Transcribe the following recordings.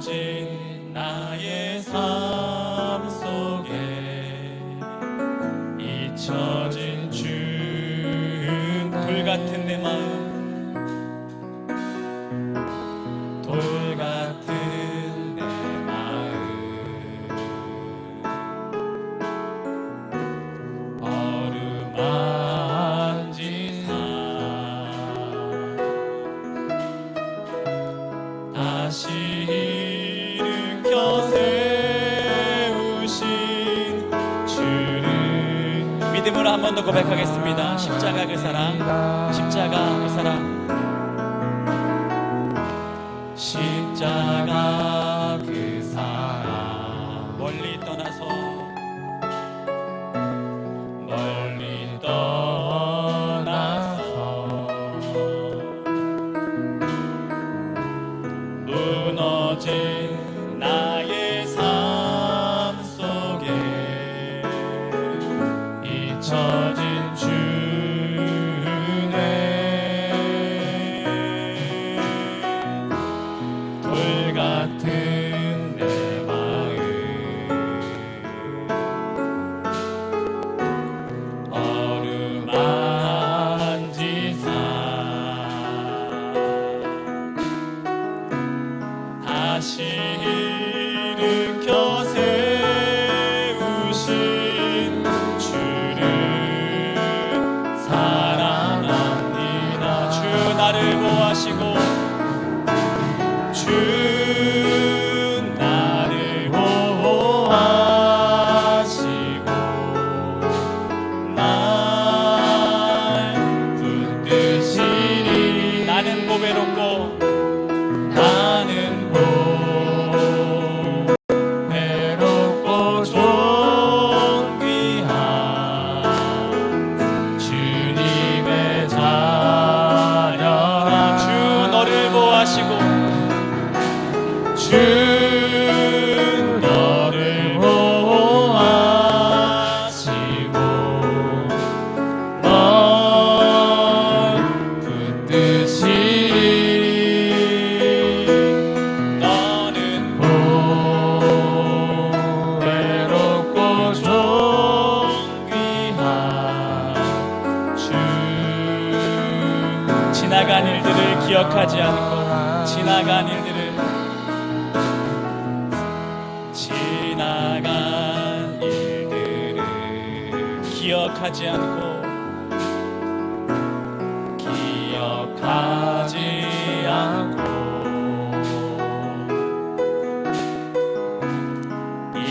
무너진 나의 삶 속에 잊혀진 돌 같은 내 마음, 돌 같은 내 마음, 어루만진 삶 다시 일으켜 세우신 주를 믿음으로 한 번 더 고백하겠습니다. 십자가 그 사랑, 십자가 그 사랑, 십자가 그 사랑. 멀리 떠나서 무너진 나의 삶 속에 잊혀진 주네 돌 같은 내 마음 어루만진 삶 다시 일으켜 세우신 주를 사랑합니다. 주 나를 보호하시고 주 나를 보호하시고 날 붙드시리. 나는 보배롭고 나는 보배롭고 존귀한 주님의 자녀라. 주 너를 보호하시고 주 너를 보호하시고 널 붙드시리. 너는 보배롭고 존귀한 주. 지나간 일들을 기억하지 않고 지나간 일들을 기억하지 않고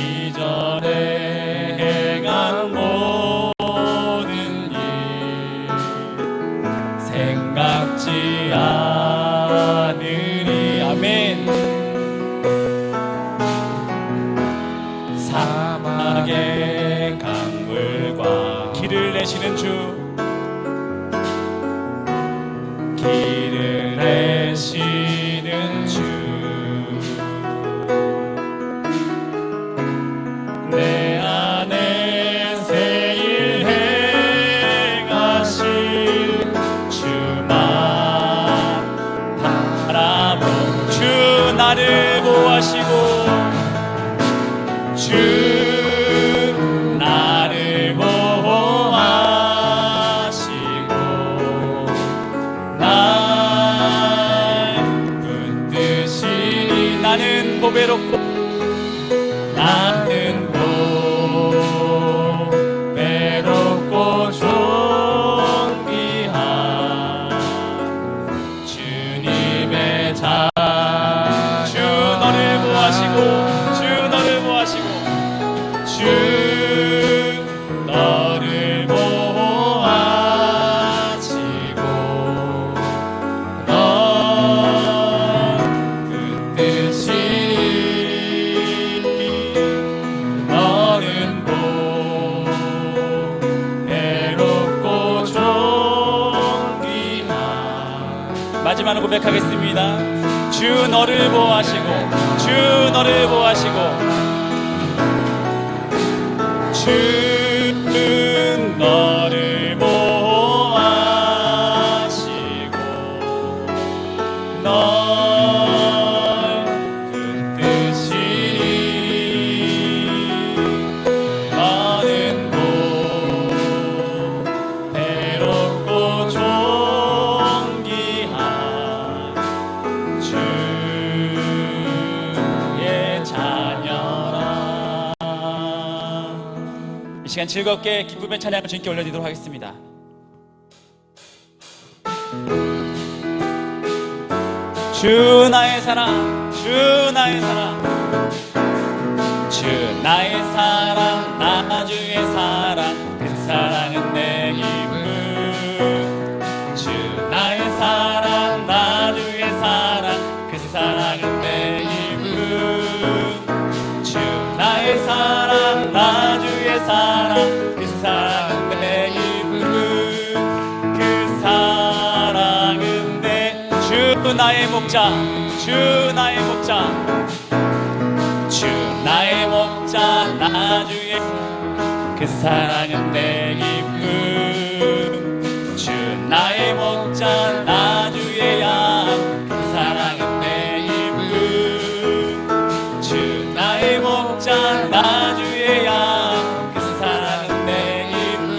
이전에 행한 모든 일 생각지 않으리. 아멘. 사막의 강물과 길을 내시는 주, 길을 내시는 주, 내 안에 새 일 행하실 주만 바라보. 주 나를 보호하시고 주 나를 보호하시고 날 붙드시리. 나는 보배롭고 나는 보배롭고 존귀한 주님의 자. 주 너를 보호하시고 주 너를 보호하시고 주 너를 보호하시고 널 붙드시리. 너는 보배롭고 존귀한. 마지막으로 고백하겠습니다. 주 너를 보호하시고 주 너를 보호하시고 주 너를 보호하시고 널 붙드 시간 즐겁게 기쁨의 찬양을 주님께 올려드리도록 하겠습니다. 주 나의 사랑, 주 나의 사랑, 주 나의 사랑, 나 주의 사랑, 그 사랑은 내 기쁨. 주 나의 사랑, 나 주의 사랑, 그 사랑은 내 기쁨. 주 나의 사랑, 나 주의 사랑, 그 사랑은 내 기쁨. 그 사랑은 내 주 나의 목자, 주 나의 목자, 주 나의 목자, 나 주의 그 사랑은 내 기쁨. 주 나의 목자, 나 주의 양, 그 사랑은 내 기쁨. 주 나의 목자, 나 주의 양, 그 사랑은 내 기쁨.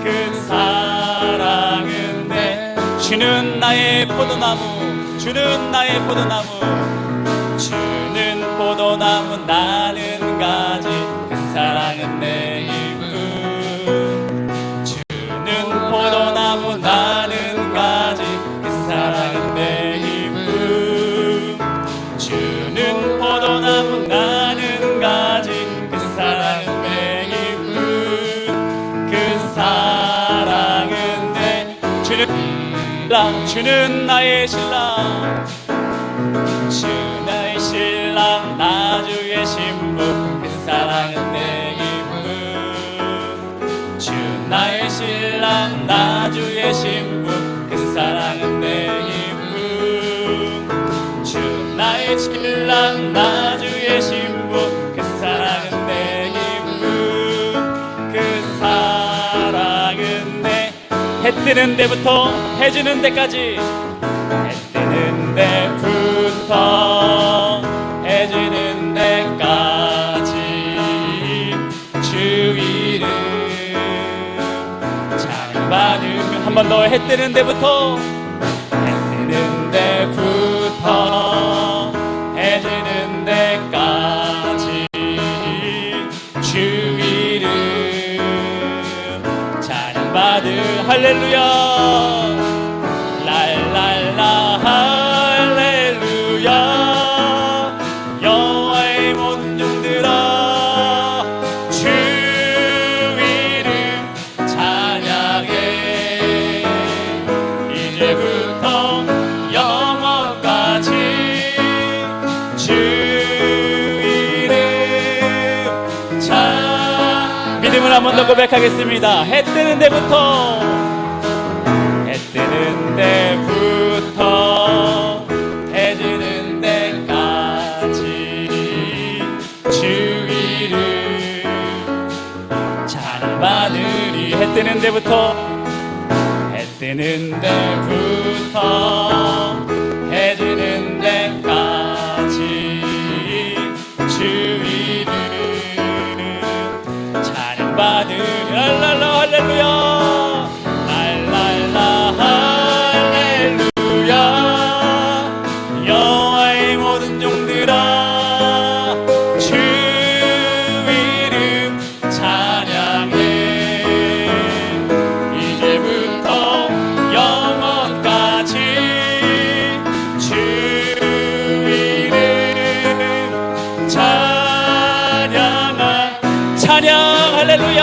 그 사랑은 내 주는 나의 포도나무, 주는 나의 포도나무, 주는 포도나무, 나는 가지, 그 사랑은 내 기쁨. 주는 포도나무, 나는 가지, 그 사랑은 내 기쁨. 주는 포도나무, 나는 가지, 그 사랑은 내 기쁨. 그 사랑은 내 주는 신랑, 주는 나의 신랑, 주 나의 신랑, 나 주의 신부, 그 사랑은 내 기쁨. 주 나의 신랑, 나 주의 신부, 그 사랑은 내 기쁨. 주 나의 신랑, 나 주의 신부, 그 사랑은 내 기쁨. 그 사랑은 내 해 뜨는 데부터 해 지는 데까지, 해 뜨는 데부터 해 지는 데까지 주 이름 찬양받으며. 한 번 더. 해 뜨는 데부터 해 뜨는 데부터 해 지는 데까지 주 이름 찬양받으며. 할렐루야, 랄랄라 할렐루야. 여호와의 모든 종들아 주 이름 찬양해. 이제부터 영원까지 주 이름 믿음을 한 번 더 고백하겠습니다. 해 뜨는 데부터, 해 뜨는 데부터 해 지는 데까지 주 이름 찬양받으리. 해 뜨는 데부터, 해 뜨는 데부터 해 지는 데까지 주 이름 찬양받으리. 랄랄라 할렐루야, 랄랄라 할렐루야. 여호와의 모든 종들아 주 이름 찬양해. 이제부터 영원까지 주 이름 찬양하. 찬양 할렐루야,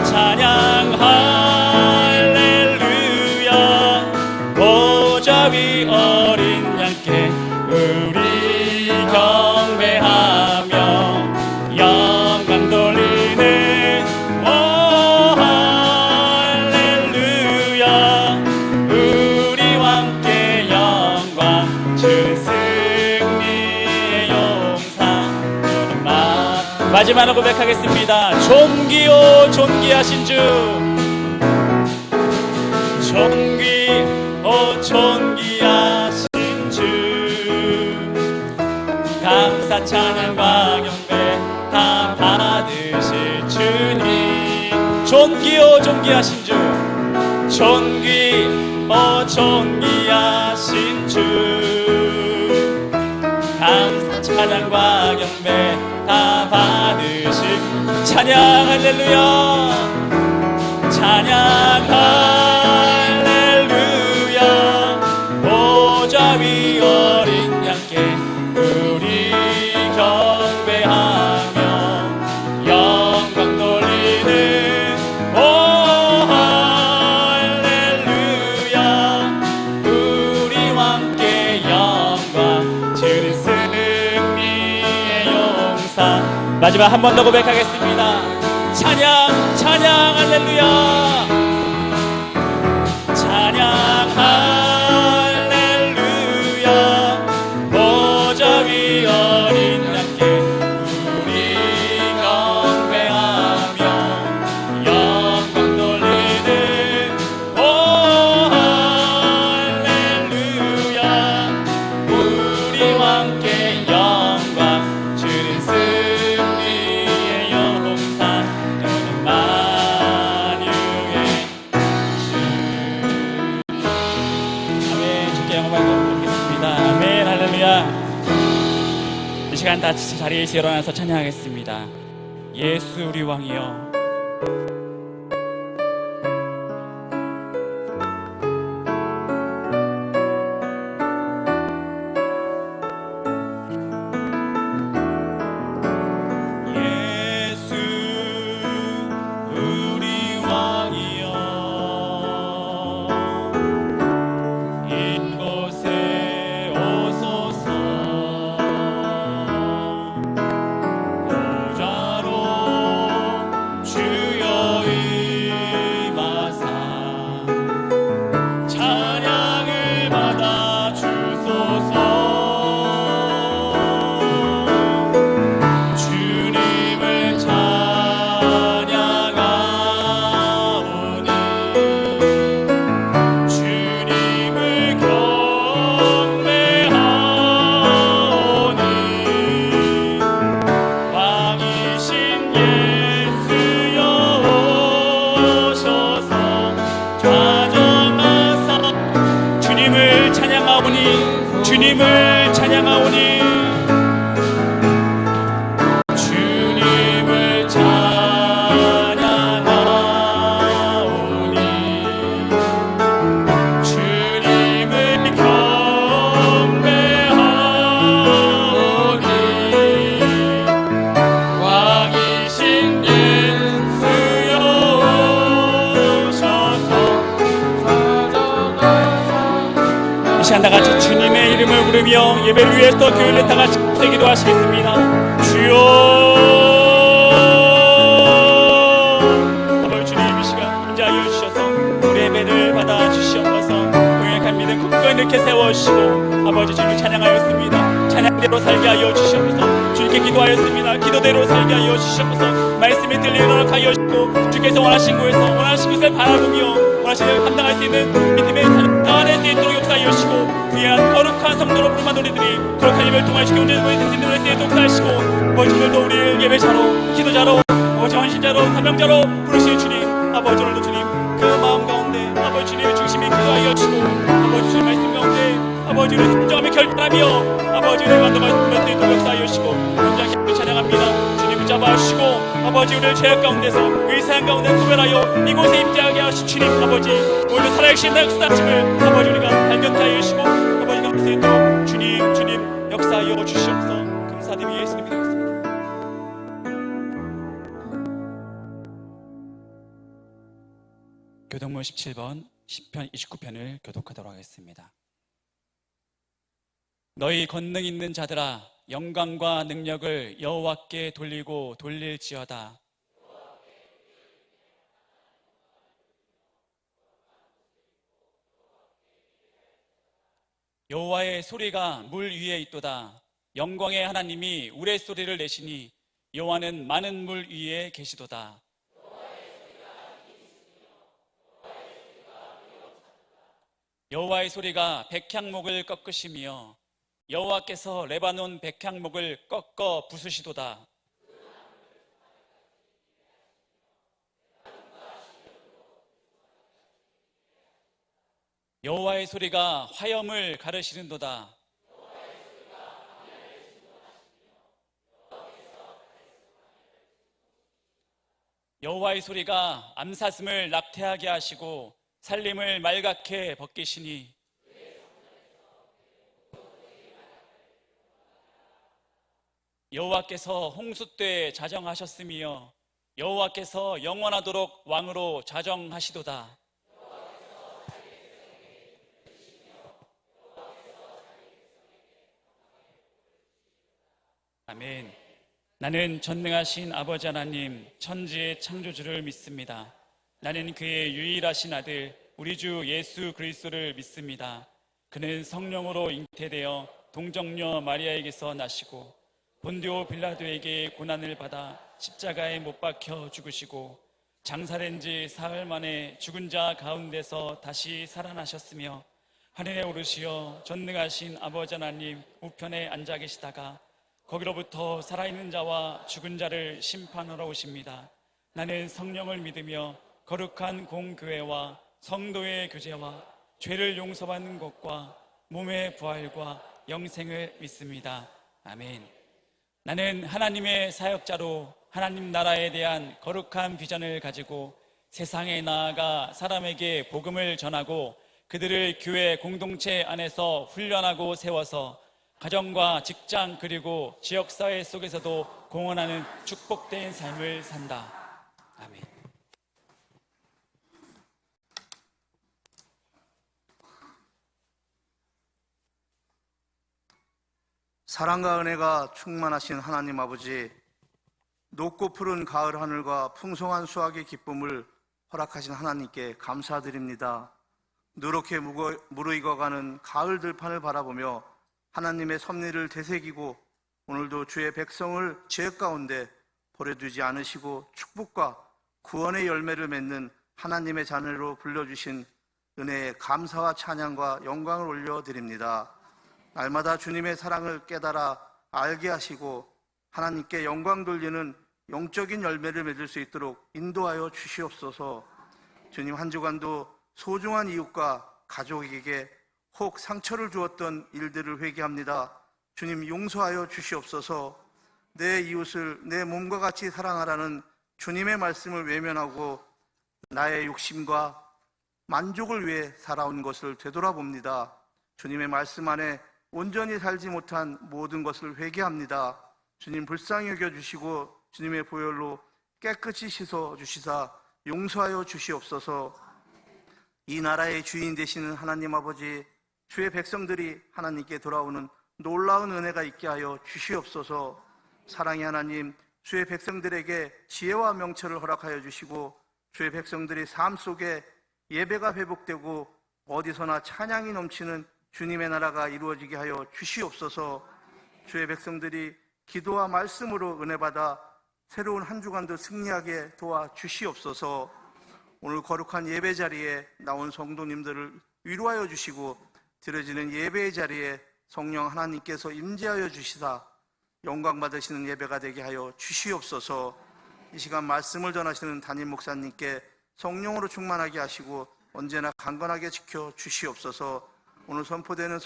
찬양 할렐루야. 보좌 위 어린 양께 우리 경배하며 영광 돌리는 오 할렐루야. 우리와 함께 영광 주 승리의 용상. 마지막으로 고백하겠습니다. 존귀오 존귀하신 주, 존귀오 존귀하신 주. 감사 찬양과 경배 다 받으실 주님. 존귀오 존귀하신 주, 존귀오 존귀하신 주. 감사 찬양과 경배 다 받으실 찬양 할렐루야 찬양 할렐루야 보좌 위 어린 양께 우리 경배하며 영광 돌리는 오 할렐루야 우리와 함께 영광 주는 승리의 용사 마지막 한 번 더 고백하겠습니다. 찬양 찬양 할렐루야 찬양 할렐루야 보좌 위 어린 양께 우리 경배하며 영광 돌리는 오 할렐루야 우리와 함께 영광 주는 승리의 용사 너는 만유의 주 아멘. 주께 영광을 돌리겠습니다. 아멘 할렐루야. 이 시간 다 자리에서 일어나서 찬양하겠습니다. 예수 우리 왕이여 예수 우리 왕이여 이곳에 오소서 보좌로 주여 임하사 찬양을 받아 주소서 주님을 찬양하오니 주님을 경배하오니 왕이신 예수여 오셔서 좌정하사 주님을 찬양하오니 주님을 찬양하오니 주님을 찬양하오니 주님을 경배하오니 왕이신 예수여 오셔서 이 시간 다 같이 주님의 이름을 부르며 예배를 위해서 교회를 다 같이 기도하시겠습니다. 주여 아버지 주님 이 시간 임재하여 주셔서 우리 예배를 받아 주시옵소서. 고백한 믿음 굳건히 이렇게 세워주시고 아버지 주님을 찬양하였습니다. 찬양대로 살게 하여 주시옵소서. 주님께 기도하였습니다. 기도대로 살게 하여 주시옵소서. 말씀이 들리도록 하여 주시고 주께서 원하신 곳에서 원하신 것을 바라보며 원하시는 것을 감당할 수 있는 믿음의 삶을 나아낼 수 있도록 역사하여 주시고 귀한 거룩한 성도로 부름한 우리들이 거룩한 예배를 통하시고 온전히 모인 대신들 우리 세에 독사하시고 아버지 오늘도 우리를 예배자로 기도자로 아버지 헌신자로 사명자로 부르시는 주님 아버지 오늘도 주님 그 마음 가운데 아버지 주님의 중심이 기도하여 주시고 아버지 주님 말씀 가운데 아버지 우리 순종하며 결단하며 아버지 우리를 만든 말씀을 있도록 역사하여 주시고 온전히 찬양합니다. 주님 붙잡아주시고 아버지 우리를 죄악 가운데서 의사한 가운데 구별하여 이곳에 임재하게 하시 주님 아버지 오늘도 살아계신 역사심을 아버지 우리가 발견하여 주시고 아버지 가운데서 있도록 주님 역사하여 주시옵소서. 감사드리며 예수님 기도하겠습니다. 교독문 17번 시편 29편을 교독하도록 하겠습니다. 너희 권능 있는 자들아 영광과 능력을 여호와께 돌리고 돌릴지어다. 여호와의 소리가 물 위에 있도다. 영광의 하나님이 우레소리를 내시니 여호와는 많은 물 위에 계시도다. 여호와의 소리가 백향목을 꺾으시며 여호와께서 레바논 백향목을 꺾어 부수시도다. 여호와의 소리가 화염을 가르시는도다. 여호와의 소리가 암사슴을 낙태하게 하시고 살림을 말갛게 벗기시니 여호와께서 홍수 때 자정하셨으며 여호와께서 영원하도록 왕으로 자정하시도다. 아멘. 나는 전능하신 아버지 하나님 천지의 창조주를 믿습니다. 나는 그의 유일하신 아들 우리 주 예수 그리스도를 믿습니다. 그는 성령으로 잉태되어 동정녀 마리아에게서 나시고 본디오 빌라도에게 고난을 받아 십자가에 못 박혀 죽으시고 장사된 지 사흘 만에 죽은 자 가운데서 다시 살아나셨으며 하늘에 오르시어 전능하신 아버지 하나님 우편에 앉아 계시다가 거기로부터 살아있는 자와 죽은 자를 심판하러 오십니다. 나는 성령을 믿으며 거룩한 공교회와 성도의 교제와 죄를 용서받는 것과 몸의 부활과 영생을 믿습니다. 아멘. 나는 하나님의 사역자로 하나님 나라에 대한 거룩한 비전을 가지고 세상에 나아가 사람에게 복음을 전하고 그들을 교회 공동체 안에서 훈련하고 세워서 가정과 직장 그리고 지역사회 속에서도 공헌하는 축복된 삶을 산다. 아멘. 사랑과 은혜가 충만하신 하나님 아버지, 높고 푸른 가을 하늘과 풍성한 수확의 기쁨을 허락하신 하나님께 감사드립니다. 누렇게 무르익어가는 가을 들판을 바라보며 하나님의 섭리를 되새기고 오늘도 주의 백성을 죄 가운데 버려두지 않으시고 축복과 구원의 열매를 맺는 하나님의 자녀로 불러주신 은혜에 감사와 찬양과 영광을 올려드립니다. 날마다 주님의 사랑을 깨달아 알게 하시고 하나님께 영광 돌리는 영적인 열매를 맺을 수 있도록 인도하여 주시옵소서. 주님, 한 주간도 소중한 이웃과 가족에게 혹 상처를 주었던 일들을 회개합니다. 주님, 용서하여 주시옵소서. 내 이웃을 내 몸과 같이 사랑하라는 주님의 말씀을 외면하고 나의 욕심과 만족을 위해 살아온 것을 되돌아봅니다. 주님의 말씀 안에 온전히 살지 못한 모든 것을 회개합니다. 주님, 불쌍히 여겨주시고 주님의 보혈로 깨끗이 씻어주시사 용서하여 주시옵소서. 이 나라의 주인 되시는 하나님 아버지, 주의 백성들이 하나님께 돌아오는 놀라운 은혜가 있게 하여 주시옵소서. 사랑의 하나님, 주의 백성들에게 지혜와 명철을 허락하여 주시고 주의 백성들의 삶 속에 예배가 회복되고 어디서나 찬양이 넘치는 주님의 나라가 이루어지게 하여 주시옵소서. 주의 백성들이 기도와 말씀으로 은혜받아 새로운 한 주간도 승리하게 도와주시옵소서. 오늘 거룩한 예배 자리에 나온 성도님들을 위로하여 주시고 드려지는 예배의 자리에 성령 하나님께서 임재하여 주시사 영광 받으시는 예배가 되게 하여 주시옵소서. 이 시간 말씀을 전하시는 담임 목사님께 성령으로 충만하게 하시고 언제나 강건하게 지켜 주시옵소서. 오늘 선포되는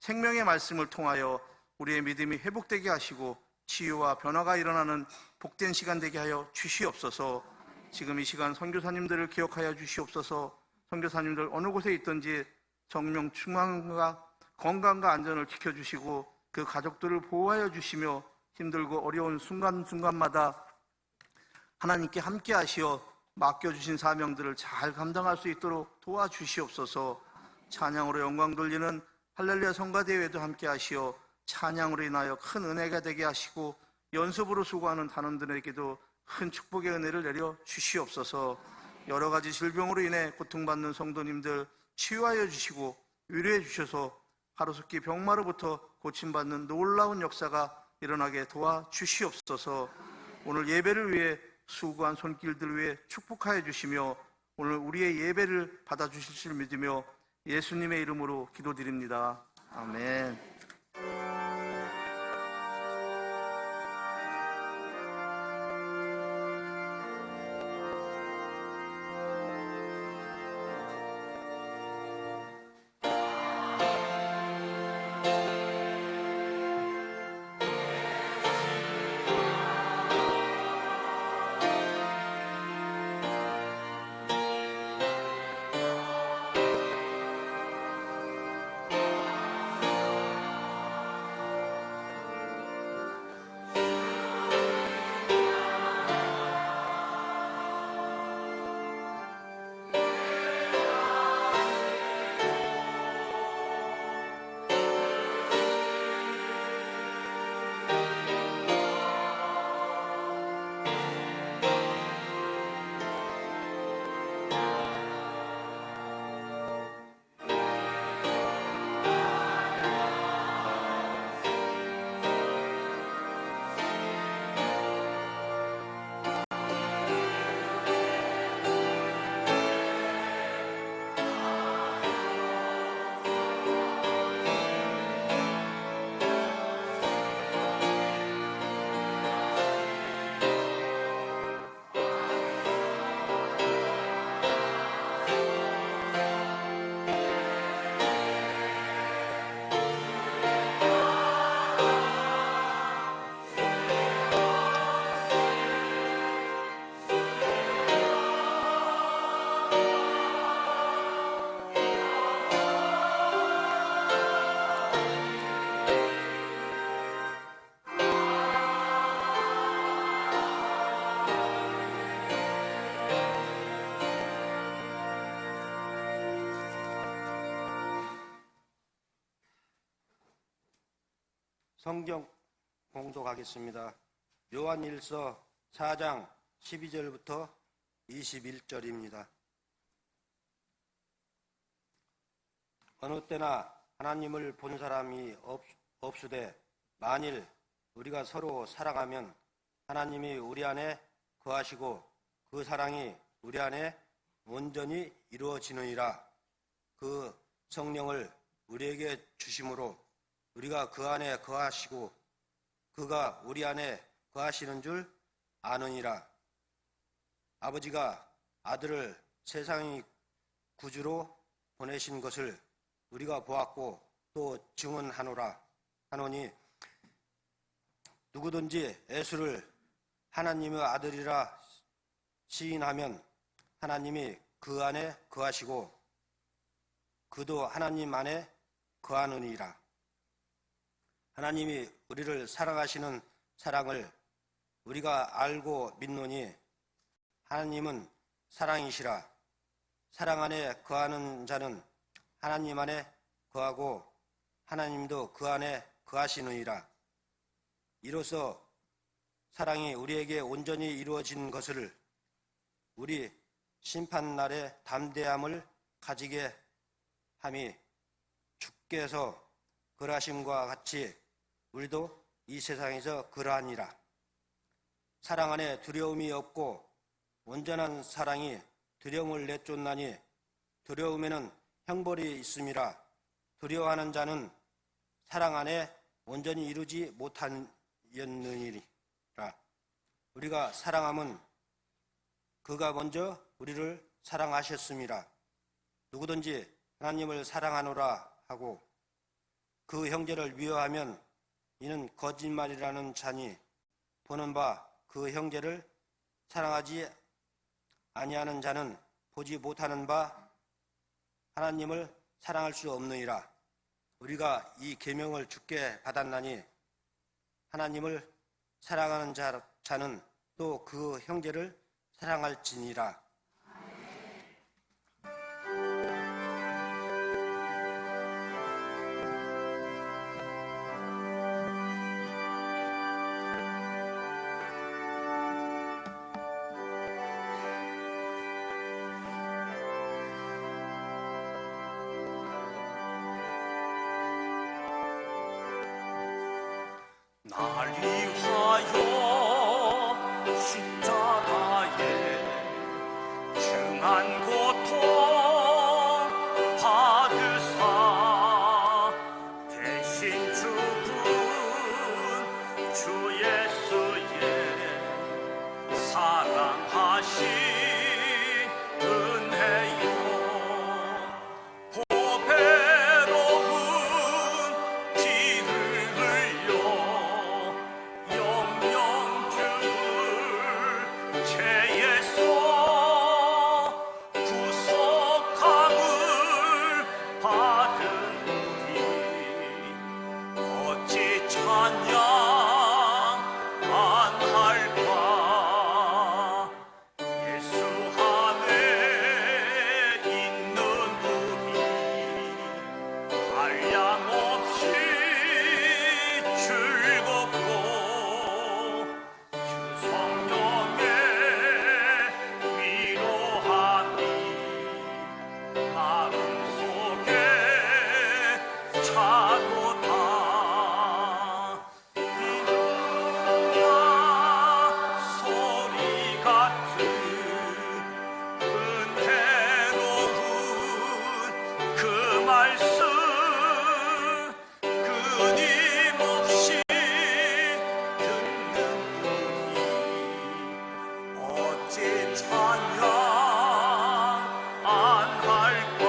생명의 말씀을 통하여 우리의 믿음이 회복되게 하시고 치유와 변화가 일어나는 복된 시간 되게 하여 주시옵소서. 지금 이 시간 선교사님들을 기억하여 주시옵소서. 선교사님들 어느 곳에 있든지 성령 충만과 건강과 안전을 지켜주시고 그 가족들을 보호하여 주시며 힘들고 어려운 순간순간마다 하나님께 함께 하시어 맡겨주신 사명들을 잘 감당할 수 있도록 도와주시옵소서. 찬양으로 영광 돌리는 할렐루야 성가대회도 함께 하시어 찬양으로 인하여 큰 은혜가 되게 하시고 연습으로 수고하는 단원들에게도 큰 축복의 은혜를 내려 주시옵소서. 여러 가지 질병으로 인해 고통받는 성도님들 치유하여 주시고 위로해 주셔서 하루속히 병마로부터 고침받는 놀라운 역사가 일어나게 도와주시옵소서. 오늘 예배를 위해 수고한 손길들 위해 축복하여 주시며 오늘 우리의 예배를 받아주실 줄 믿으며 예수님의 이름으로 기도드립니다. 아멘. 성경 봉독하겠습니다. 요한일서 4장 12절부터 21절입니다. 어느 때나 하나님을 본 사람이 없으되 만일 우리가 서로 사랑하면 하나님이 우리 안에 거하시고 그 사랑이 우리 안에 온전히 이루어지느니라. 그 성령을 우리에게 주심으로 우리가 그 안에 거하시고 그가 우리 안에 거하시는 줄 아느니라. 아버지가 아들을 세상의 구주로 보내신 것을 우리가 보았고 또 증언하노라 하노니 누구든지 예수를 하나님의 아들이라 시인하면 하나님이 그 안에 거하시고 그도 하나님 안에 거하느니라. 하나님이 우리를 사랑하시는 사랑을 우리가 알고 믿노니 하나님은 사랑이시라. 사랑 안에 거하는 자는 하나님 안에 거하고 하나님도 그 안에 거하시느니라. 이로써 사랑이 우리에게 온전히 이루어진 것을 우리 심판날의 담대함을 가지게 함이 주께서 그러하심과 같이 우리도 이 세상에서 그러하니라. 사랑 안에 두려움이 없고 온전한 사랑이 두려움을 내쫓나니 두려움에는 형벌이 있음이라. 두려워하는 자는 사랑 안에 온전히 이루지 못하였느니라. 우리가 사랑함은 그가 먼저 우리를 사랑하셨음이라. 누구든지 하나님을 사랑하노라 하고 그 형제를 미워하면 이는 거짓말이라는 자니 보는 바 그 형제를 사랑하지 아니하는 자는 보지 못하는 바 하나님을 사랑할 수 없느니라. 우리가 이 계명을 주께 받았나니 하나님을 사랑하는 자는 또 그 형제를 사랑할지니라. 날 위하여 십자가에 중한 고통 받으사 대신 죽은 주 예수의 사랑하신 은혜요 보배로운 피를 흘려 영영 죽을 죄에서 구속함을 받은 우리 어찌 찬양 안 할까. 예수 안에 있는 우리 한량없이 즐겁고 주 성령의 위로함이 마음속에 차도다. 이름과 소리 같은 은혜로운 그 말씀 끊임없이 듣는 우리 어찌 찬양 안 할까.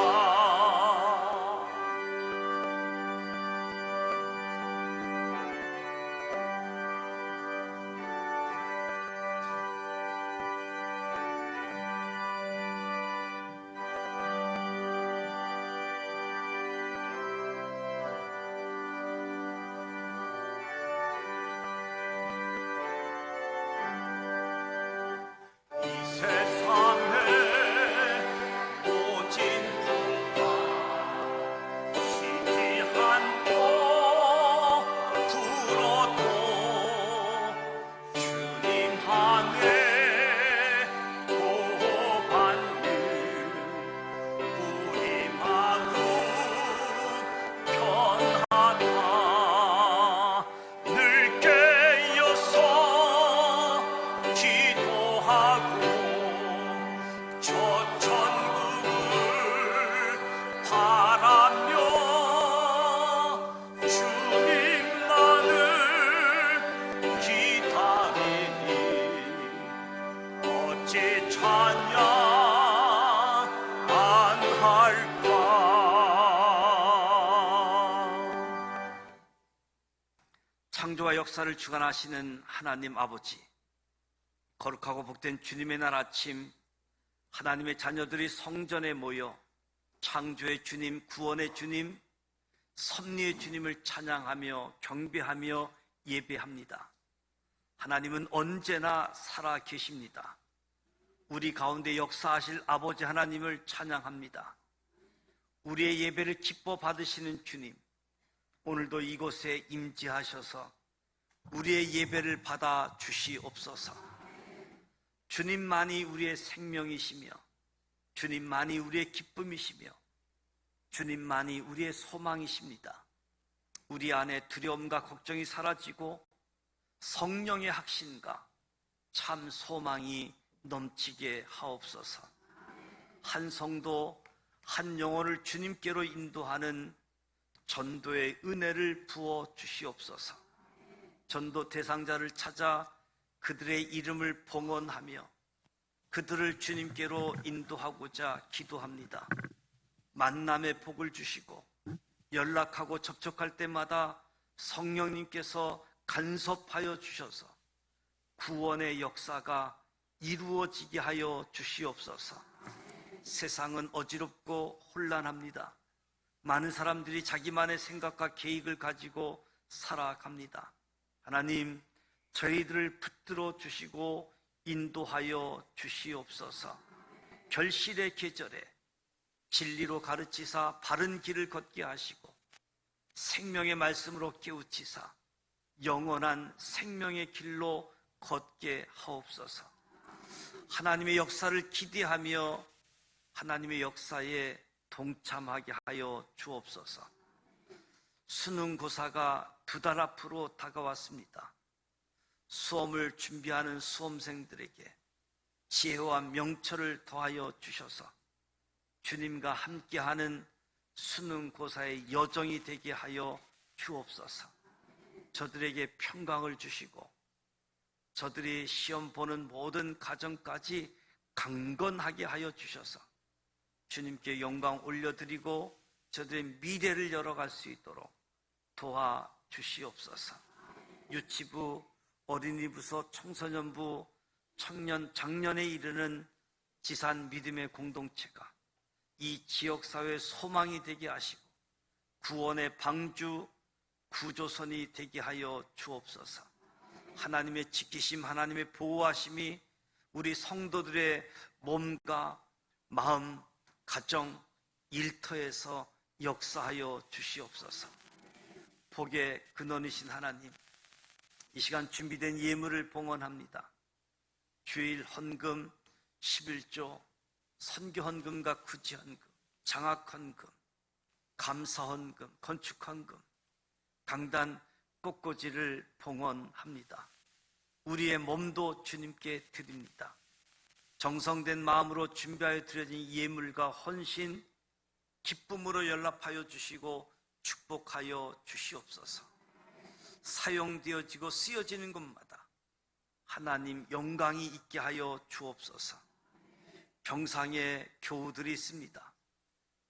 창조와 역사를 주관하시는 하나님 아버지, 거룩하고 복된 주님의 날 아침, 하나님의 자녀들이 성전에 모여 창조의 주님, 구원의 주님, 섭리의 주님을 찬양하며 경배하며 예배합니다. 하나님은 언제나 살아 계십니다. 우리 가운데 역사하실 아버지 하나님을 찬양합니다. 우리의 예배를 기뻐 받으시는 주님, 오늘도 이곳에 임재하셔서 우리의 예배를 받아 주시옵소서. 주님만이 우리의 생명이시며 주님만이 우리의 기쁨이시며 주님만이 우리의 소망이십니다. 우리 안에 두려움과 걱정이 사라지고 성령의 확신과 참 소망이 넘치게 하옵소서. 한 성도, 한 영혼을 주님께로 인도하는 전도의 은혜를 부어 주시옵소서. 전도 대상자를 찾아 그들의 이름을 봉헌하며 그들을 주님께로 인도하고자 기도합니다. 만남의 복을 주시고 연락하고 접촉할 때마다 성령님께서 간섭하여 주셔서 구원의 역사가 이루어지게 하여 주시옵소서. 세상은 어지럽고 혼란합니다. 많은 사람들이 자기만의 생각과 계획을 가지고 살아갑니다. 하나님, 저희들을 붙들어 주시고 인도하여 주시옵소서. 결실의 계절에 진리로 가르치사 바른 길을 걷게 하시고 생명의 말씀으로 깨우치사 영원한 생명의 길로 걷게 하옵소서. 하나님의 역사를 기대하며 하나님의 역사에 동참하게 하여 주옵소서. 수능고사가 2달 앞으로 다가왔습니다. 수험을 준비하는 수험생들에게 지혜와 명철을 더하여 주셔서 주님과 함께하는 수능고사의 여정이 되게 하여 주옵소서. 저들에게 평강을 주시고 저들이 시험 보는 모든 과정까지 강건하게 하여 주셔서 주님께 영광 올려드리고 저들의 미래를 열어갈 수 있도록 도와주시옵소서. 유치부, 어린이부서, 청소년부, 청년, 장년에 이르는 지산 믿음의 공동체가 이 지역사회의 소망이 되게 하시고 구원의 방주, 구조선이 되게 하여 주옵소서. 하나님의 지키심, 하나님의 보호하심이 우리 성도들의 몸과 마음, 가정, 일터에서 역사하여 주시옵소서. 복의 근원이신 하나님, 이 시간 준비된 예물을 봉헌합니다. 주일 헌금 11조, 선교 헌금과 구제 헌금, 장학 헌금, 감사 헌금, 건축 헌금, 강단 꽃꽂이를 봉헌합니다. 우리의 몸도 주님께 드립니다. 정성된 마음으로 준비하여 드려진 예물과 헌신, 기쁨으로 연락하여 주시고 축복하여 주시옵소서. 사용되어지고 쓰여지는 곳마다 하나님 영광이 있게 하여 주옵소서. 병상에 교우들이 있습니다.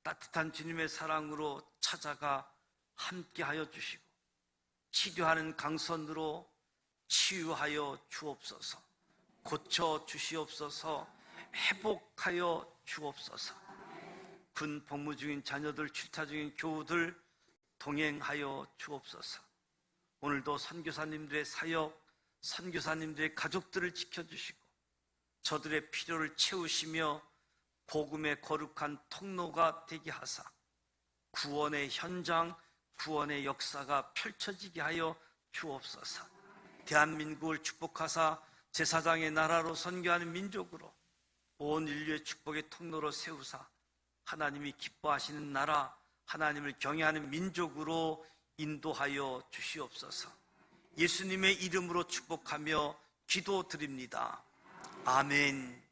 따뜻한 주님의 사랑으로 찾아가 함께 하여 주시고 치료하는 강선으로 치유하여 주옵소서. 고쳐 주시옵소서. 회복하여 주옵소서. 군 복무 중인 자녀들, 출타 중인 교우들 동행하여 주옵소서. 오늘도 선교사님들의 사역, 선교사님들의 가족들을 지켜주시고 저들의 필요를 채우시며 복음의 거룩한 통로가 되게 하사 구원의 현장, 구원의 역사가 펼쳐지게 하여 주옵소서. 대한민국을 축복하사 제사장의 나라로 선교하는 민족으로 온 인류의 축복의 통로로 세우사 하나님이 기뻐하시는 나라, 하나님을 경외하는 민족으로 인도하여 주시옵소서. 예수님의 이름으로 축복하며 기도드립니다. 아멘.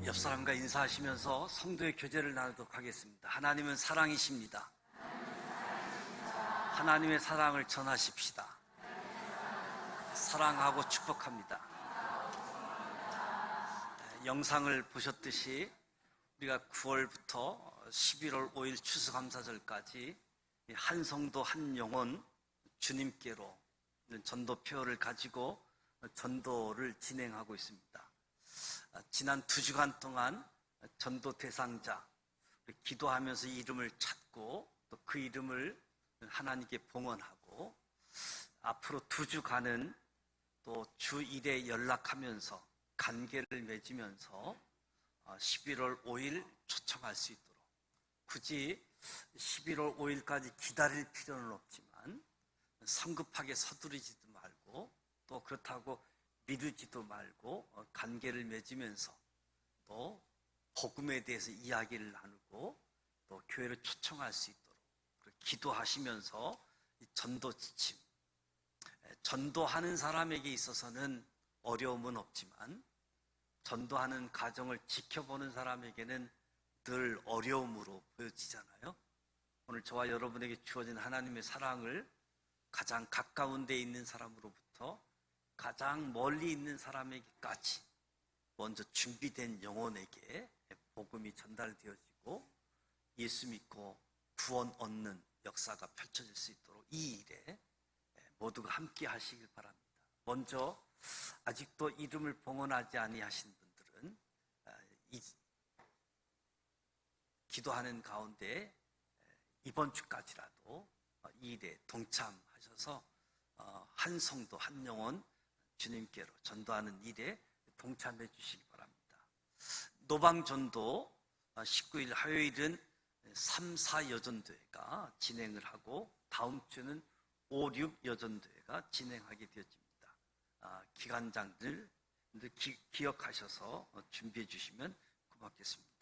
옆 사람과 인사하시면서 성도의 교제를 나누도록 하겠습니다. 하나님은 사랑이십니다. 하나님의 사랑을 전하십시다. 사랑하고 축복합니다. 영상을 보셨듯이 우리가 9월부터 11월 5일 추수감사절까지 한 성도 한 영혼 주님께로 전도표를 가지고 전도를 진행하고 있습니다. 지난 2주간 동안 전도 대상자 기도하면서 이름을 찾고 또 그 이름을 하나님께 봉헌하고 앞으로 2주간은 또 주 1회 연락하면서 관계를 맺으면서 11월 5일 초청할 수 있도록, 굳이 11월 5일까지 기다릴 필요는 없지만 성급하게 서두르지도 말고 또 그렇다고 미루지도 말고 관계를 맺으면서 또 복음에 대해서 이야기를 나누고 또 교회를 초청할 수 있도록 기도하시면서 전도 지침, 전도하는 사람에게 있어서는 어려움은 없지만 전도하는 과정을 지켜보는 사람에게는 늘 어려움으로 보여지잖아요. 오늘 저와 여러분에게 주어진 하나님의 사랑을 가장 가까운 데 있는 사람으로부터 가장 멀리 있는 사람에게까지 먼저 준비된 영혼에게 복음이 전달되어지고 예수 믿고 구원 얻는 역사가 펼쳐질 수 있도록 이 일에 모두가 함께 하시길 바랍니다. 먼저 아직도 이름을 봉헌하지 아니하신 분들은 기도하는 가운데 이번 주까지라도 이 일에 동참하셔서 한 성도 한 영혼 주님께로 전도하는 일에 동참해 주시기 바랍니다. 노방전도 19일 화요일은 3, 4 여전도회가 진행을 하고 다음 주는 5, 6 여전도회가 진행하게 되어집니다. 기관장들 기억하셔서 준비해 주시면 고맙겠습니다.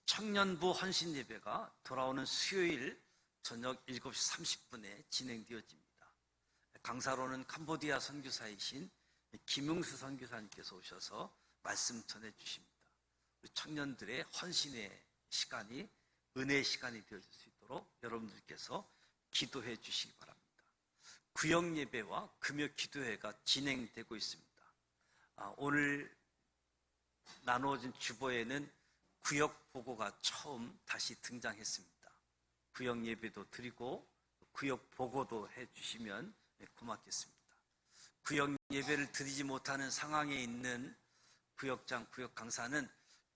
청년부 헌신 예배가 돌아오는 수요일 저녁 7시 30분에 진행되어집니다. 강사로는 캄보디아 선교사이신 김용수 선교사님께서 오셔서 말씀 전해 주십니다. 우리 청년들의 헌신의 시간이 은혜의 시간이 되어질 수 있도록 여러분들께서 기도해 주시기 바랍니다. 구역 예배와 금요 기도회가 진행되고 있습니다. 오늘 나누어진 주보에는 구역 보고가 처음 다시 등장했습니다. 구역 예배도 드리고 구역 보고도 해 주시면 고맙겠습니다. 구역 예배를 드리지 못하는 상황에 있는 구역장, 구역 강사는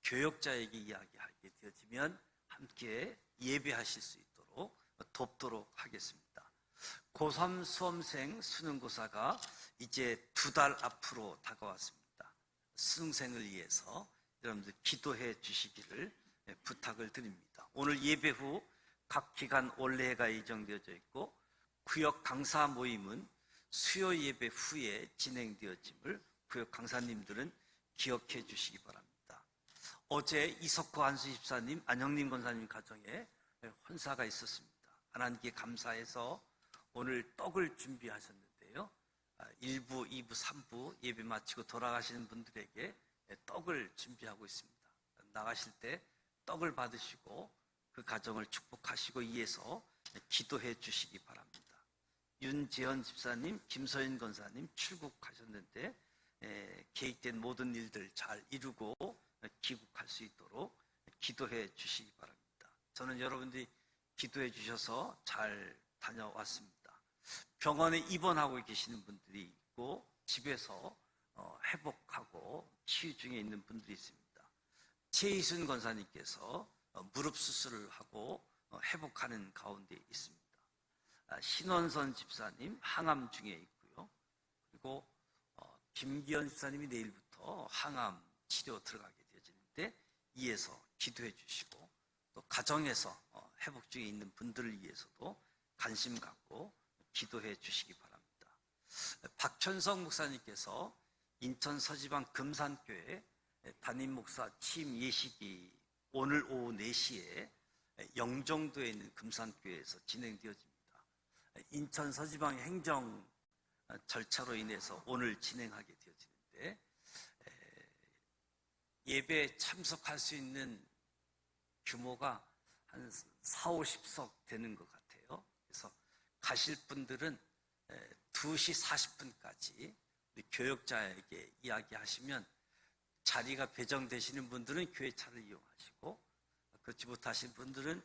교역자에게 이야기하게 되어지면 함께 예배하실 수 있도록 돕도록 하겠습니다. 고3 수험생 수능고사가 이제 2달 앞으로 다가왔습니다. 수능생을 위해서 여러분들 기도해 주시기를 부탁을 드립니다. 오늘 예배 후 각 기간 올레가 예정되어져 있고 구역 강사 모임은 수요 예배 후에 진행되어짐을 구역 강사님들은 기억해 주시기 바랍니다. 어제 이석호 한수 집사님, 안영림 권사님 가정에 헌사가 있었습니다. 하나님께 감사해서 오늘 떡을 준비하셨는데요. 1부, 2부, 3부 예배 마치고 돌아가시는 분들에게 떡을 준비하고 있습니다. 나가실 때 떡을 받으시고 그 가정을 축복하시고 이에서 기도해 주시기 바랍니다. 윤재현 집사님, 김서인 권사님 출국하셨는데 계획된 모든 일들 잘 이루고 귀국할 수 있도록 기도해 주시기 바랍니다. 저는 여러분들이 기도해 주셔서 잘 다녀왔습니다. 병원에 입원하고 계시는 분들이 있고 집에서 회복하고 치유 중에 있는 분들이 있습니다. 최희순 권사님께서 무릎 수술을 하고 회복하는 가운데 있습니다. 신원선 집사님 항암 중에 있고요. 그리고 김기현 집사님이 내일부터 항암 치료 들어가게 되어지는데 이에서 기도해 주시고 또 가정에서 회복 중에 있는 분들을 위해서도 관심 갖고 기도해 주시기 바랍니다. 박천성 목사님께서 인천 서지방 금산교회 담임 목사 취임 예식이 오늘 오후 4시에 영종도에 있는 금산교회에서 진행되어집니다. 인천 서지방 행정 절차로 인해서 오늘 진행하게 되어지는데 예배에 참석할 수 있는 규모가 한 4, 50석 되는 것 같아요. 그래서 가실 분들은 2시 40분까지 우리 교역자에게 이야기하시면 자리가 배정되시는 분들은 교회차를 이용하시고, 그렇지 못하신 분들은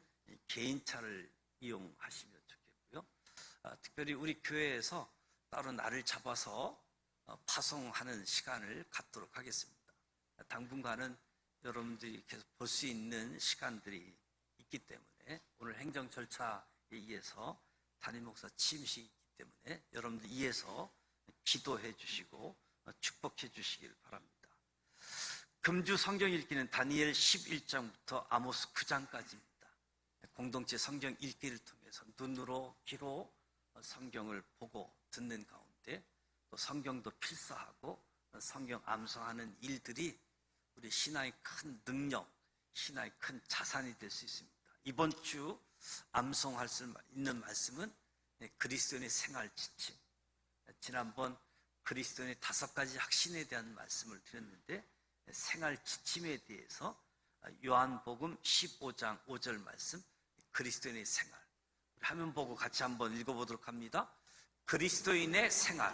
개인차를 이용하시면 좋겠고요. 특별히 우리 교회에서 따로 날을 잡아서 파송하는 시간을 갖도록 하겠습니다. 당분간은 여러분들이 계속 볼 수 있는 시간들이 있기 때문에, 오늘 행정 절차에 의해서 담임 목사 취임식이 있기 때문에 여러분들 이해서 기도해 주시고 축복해 주시길 바랍니다. 금주 성경 읽기는 다니엘 11장부터 아모스 9장까지입니다. 공동체 성경 읽기를 통해서 눈으로 귀로 성경을 보고 듣는 가운데 또 성경도 필사하고 성경 암송하는 일들이 우리 신앙의 큰 능력, 신앙의 큰 자산이 될 수 있습니다. 이번 주 암송할 수 있는 말씀은 그리스도인의 생활 지침. 지난번 그리스도인의 5가지 확신에 대한 말씀을 드렸는데, 생활 지침에 대해서 요한복음 15장 5절 말씀, 그리스도인의 생활, 화면 보고 같이 한번 읽어보도록 합니다. 그리스도인의 생활.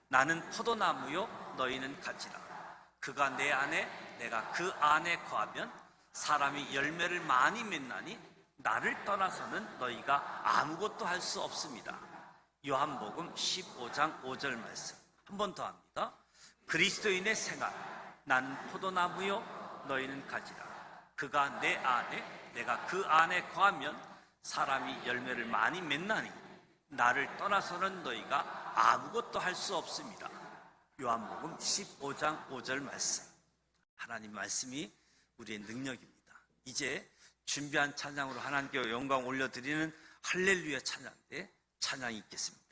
나는 포도나무요 너희는 가지라. 그가 내 안에 내가 그 안에 거하면 사람이 열매를 많이 맺나니 나를 떠나서는 너희가 아무것도 할 수 없습니다. 요한복음 15장 5절 말씀 한 번 더 합니다. 그리스도인의 생활. 나는 포도나무요 너희는 가지라. 그가 내 안에 내가 그 안에 거하면 사람이 열매를 많이 맺나니 나를 떠나서는 너희가 아무것도 할 수 없습니다. 요한복음 15장 5절 말씀. 하나님 말씀이 우리의 능력입니다. 이제 준비한 찬양으로 하나님께 영광 올려드리는 할렐루야 찬양 때 찬양이 있겠습니다.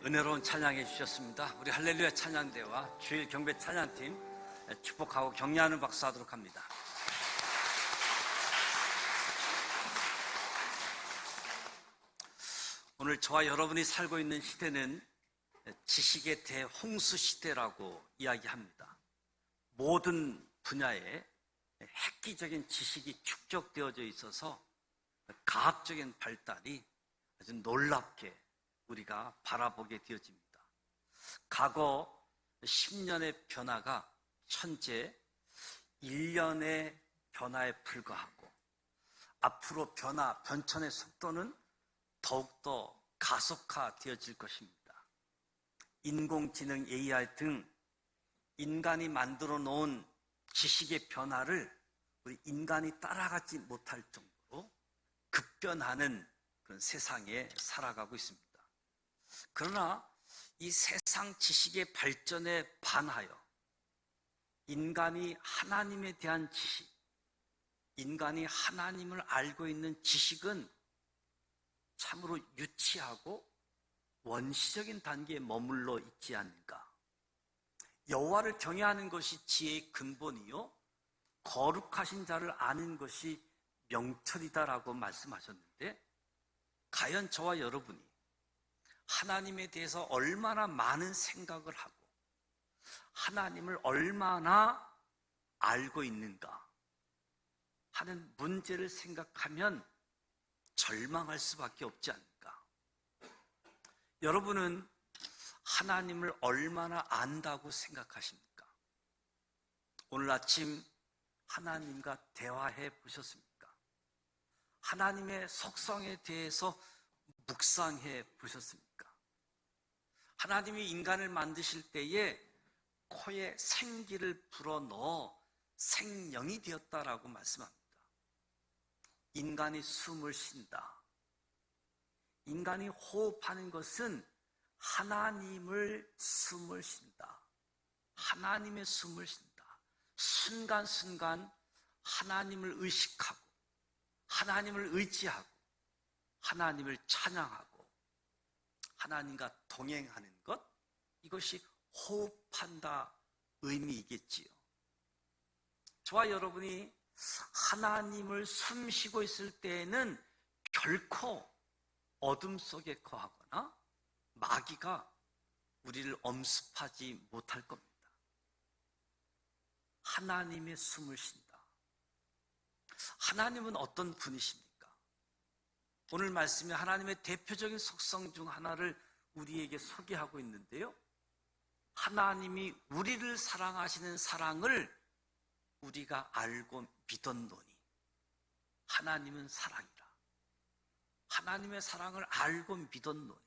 은혜로운 찬양해 주셨습니다. 우리 할렐루야 찬양대와 주일 경배 찬양팀 축복하고 격려하는 박수 하도록 합니다. 오늘 저와 여러분이 살고 있는 시대는 지식의 대홍수 시대라고 이야기합니다. 모든 분야에 획기적인 지식이 축적되어져 있어서 과학적인 발달이 아주 놀랍게 우리가 바라보게 되어집니다. 과거 10년의 변화가 현재 1년의 변화에 불과하고 앞으로 변천의 속도는 더욱더 가속화되어질 것입니다. 인공지능 AI 등 인간이 만들어 놓은 지식의 변화를 우리 인간이 따라가지 못할 정도로 급변하는 그런 세상에 살아가고 있습니다. 그러나 이 세상 지식의 발전에 반하여 인간이 하나님에 대한 지식, 인간이 하나님을 알고 있는 지식은 참으로 유치하고 원시적인 단계에 머물러 있지 않는가. 여호와를 경외하는 것이 지혜의 근본이요 거룩하신 자를 아는 것이 명철이다라고 말씀하셨는데, 과연 저와 여러분이 하나님에 대해서 얼마나 많은 생각을 하고 하나님을 얼마나 알고 있는가 하는 문제를 생각하면 절망할 수밖에 없지 않을까. 여러분은 하나님을 얼마나 안다고 생각하십니까? 오늘 아침 하나님과 대화해 보셨습니까? 하나님의 속성에 대해서 묵상해 보셨습니까? 하나님이 인간을 만드실 때에 코에 생기를 불어넣어 생명이 되었다라고 말씀합니다. 인간이 숨을 쉰다. 인간이 호흡하는 것은 하나님을 숨을 쉰다. 하나님의 숨을 쉰다. 순간순간 하나님을 의식하고 하나님을 의지하고 하나님을 찬양하고 하나님과 동행하는 것, 이것이 호흡한다 의미이겠지요. 저와 여러분이 하나님을 숨쉬고 있을 때에는 결코 어둠 속에 거하거나 마귀가 우리를 엄습하지 못할 겁니다. 하나님의 숨을 쉰다. 하나님은 어떤 분이십니까? 오늘 말씀에 하나님의 대표적인 속성 중 하나를 우리에게 소개하고 있는데요, 하나님이 우리를 사랑하시는 사랑을 우리가 알고 믿었노니. 하나님은 사랑이라. 하나님의 사랑을 알고 믿었노니.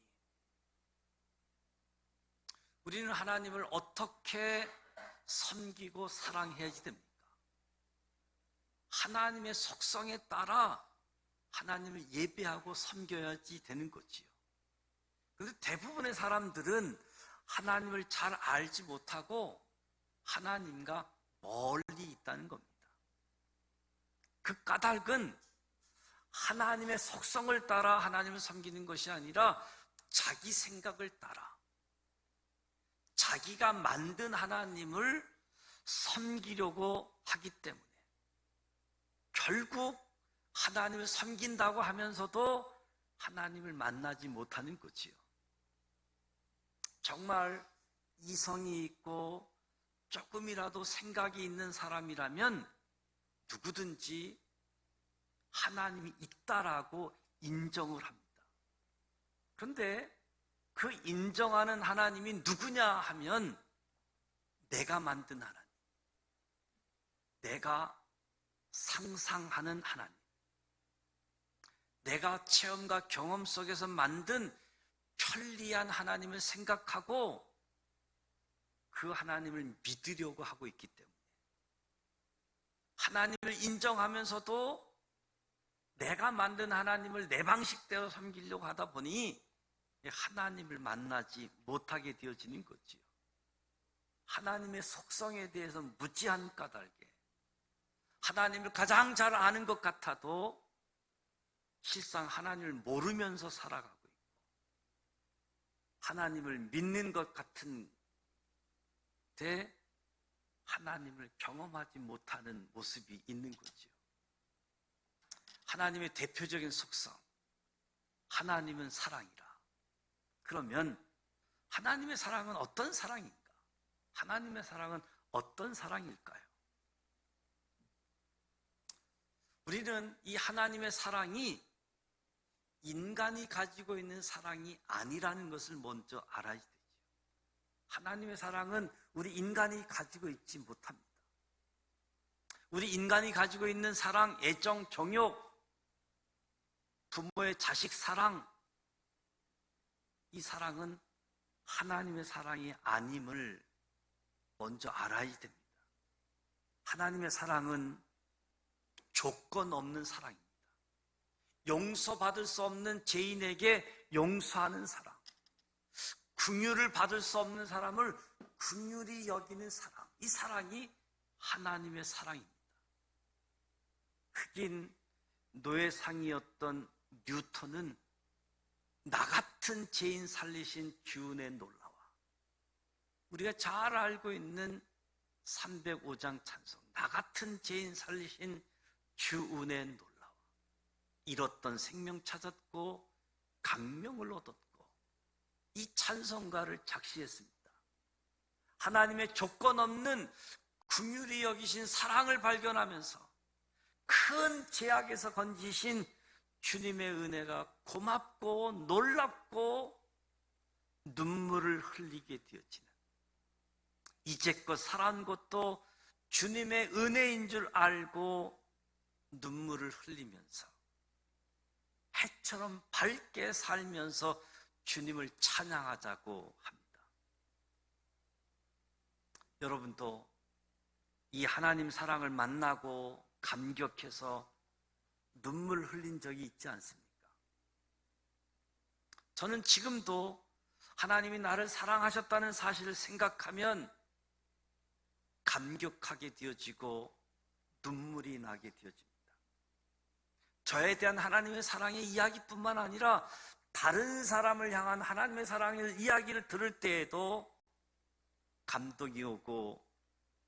우리는 하나님을 어떻게 섬기고 사랑해야지 됩니까? 하나님의 속성에 따라 하나님을 예배하고 섬겨야지 되는 거지요. 그런데 대부분의 사람들은 하나님을 잘 알지 못하고 하나님과 멀리 있다는 겁니다. 그 까닭은 하나님의 속성을 따라 하나님을 섬기는 것이 아니라 자기 생각을 따라 자기가 만든 하나님을 섬기려고 하기 때문에 결국 하나님을 섬긴다고 하면서도 하나님을 만나지 못하는 거지요. 정말 이성이 있고 조금이라도 생각이 있는 사람이라면 누구든지 하나님이 있다라고 인정을 합니다. 그런데 그 인정하는 하나님이 누구냐 하면 내가 만든 하나님, 내가 상상하는 하나님, 내가 체험과 경험 속에서 만든 편리한 하나님을 생각하고 그 하나님을 믿으려고 하고 있기 때문에, 하나님을 인정하면서도 내가 만든 하나님을 내 방식대로 섬기려고 하다 보니 하나님을 만나지 못하게 되어지는 거지요. 하나님의 속성에 대해서 무지한 까닭에 하나님을 가장 잘 아는 것 같아도 실상 하나님을 모르면서 살아가고 있고, 하나님을 믿는 것 같은데 하나님을 경험하지 못하는 모습이 있는 거죠. 하나님의 대표적인 속성, 하나님은 사랑이라. 그러면 하나님의 사랑은 어떤 사랑인가? 하나님의 사랑은 어떤 사랑일까요? 우리는 이 하나님의 사랑이 인간이 가지고 있는 사랑이 아니라는 것을 먼저 알아야 되죠. 하나님의 사랑은 우리 인간이 가지고 있지 못합니다. 우리 인간이 가지고 있는 사랑, 애정, 정욕, 부모의 자식 사랑, 이 사랑은 하나님의 사랑이 아님을 먼저 알아야 됩니다. 하나님의 사랑은 조건 없는 사랑입니다. 용서받을 수 없는 죄인에게 용서하는 사랑, 긍휼을 받을 수 없는 사람을 긍휼히 여기는 사랑, 이 사랑이 하나님의 사랑입니다. 흑인 노예상이었던 뉴턴은 나 같은 죄인 살리신 주은의 놀라와, 우리가 잘 알고 있는 305장 찬송, 나 같은 죄인 살리신 주은의 놀라와, 잃었던 생명 찾았고 강명을 얻었고, 이 찬송가를 작시했습니다. 하나님의 조건 없는 긍휼히 여기신 사랑을 발견하면서 큰 죄악에서 건지신 주님의 은혜가 고맙고 놀랍고 눈물을 흘리게 되어지는, 이제껏 살아온 것도 주님의 은혜인 줄 알고 눈물을 흘리면서 해처럼 밝게 살면서 주님을 찬양하자고 합니다. 여러분도 이 하나님 사랑을 만나고 감격해서 눈물 흘린 적이 있지 않습니까? 저는 지금도 하나님이 나를 사랑하셨다는 사실을 생각하면 감격하게 되어지고 눈물이 나게 되어집니다. 저에 대한 하나님의 사랑의 이야기뿐만 아니라 다른 사람을 향한 하나님의 사랑의 이야기를 들을 때에도 감동이 오고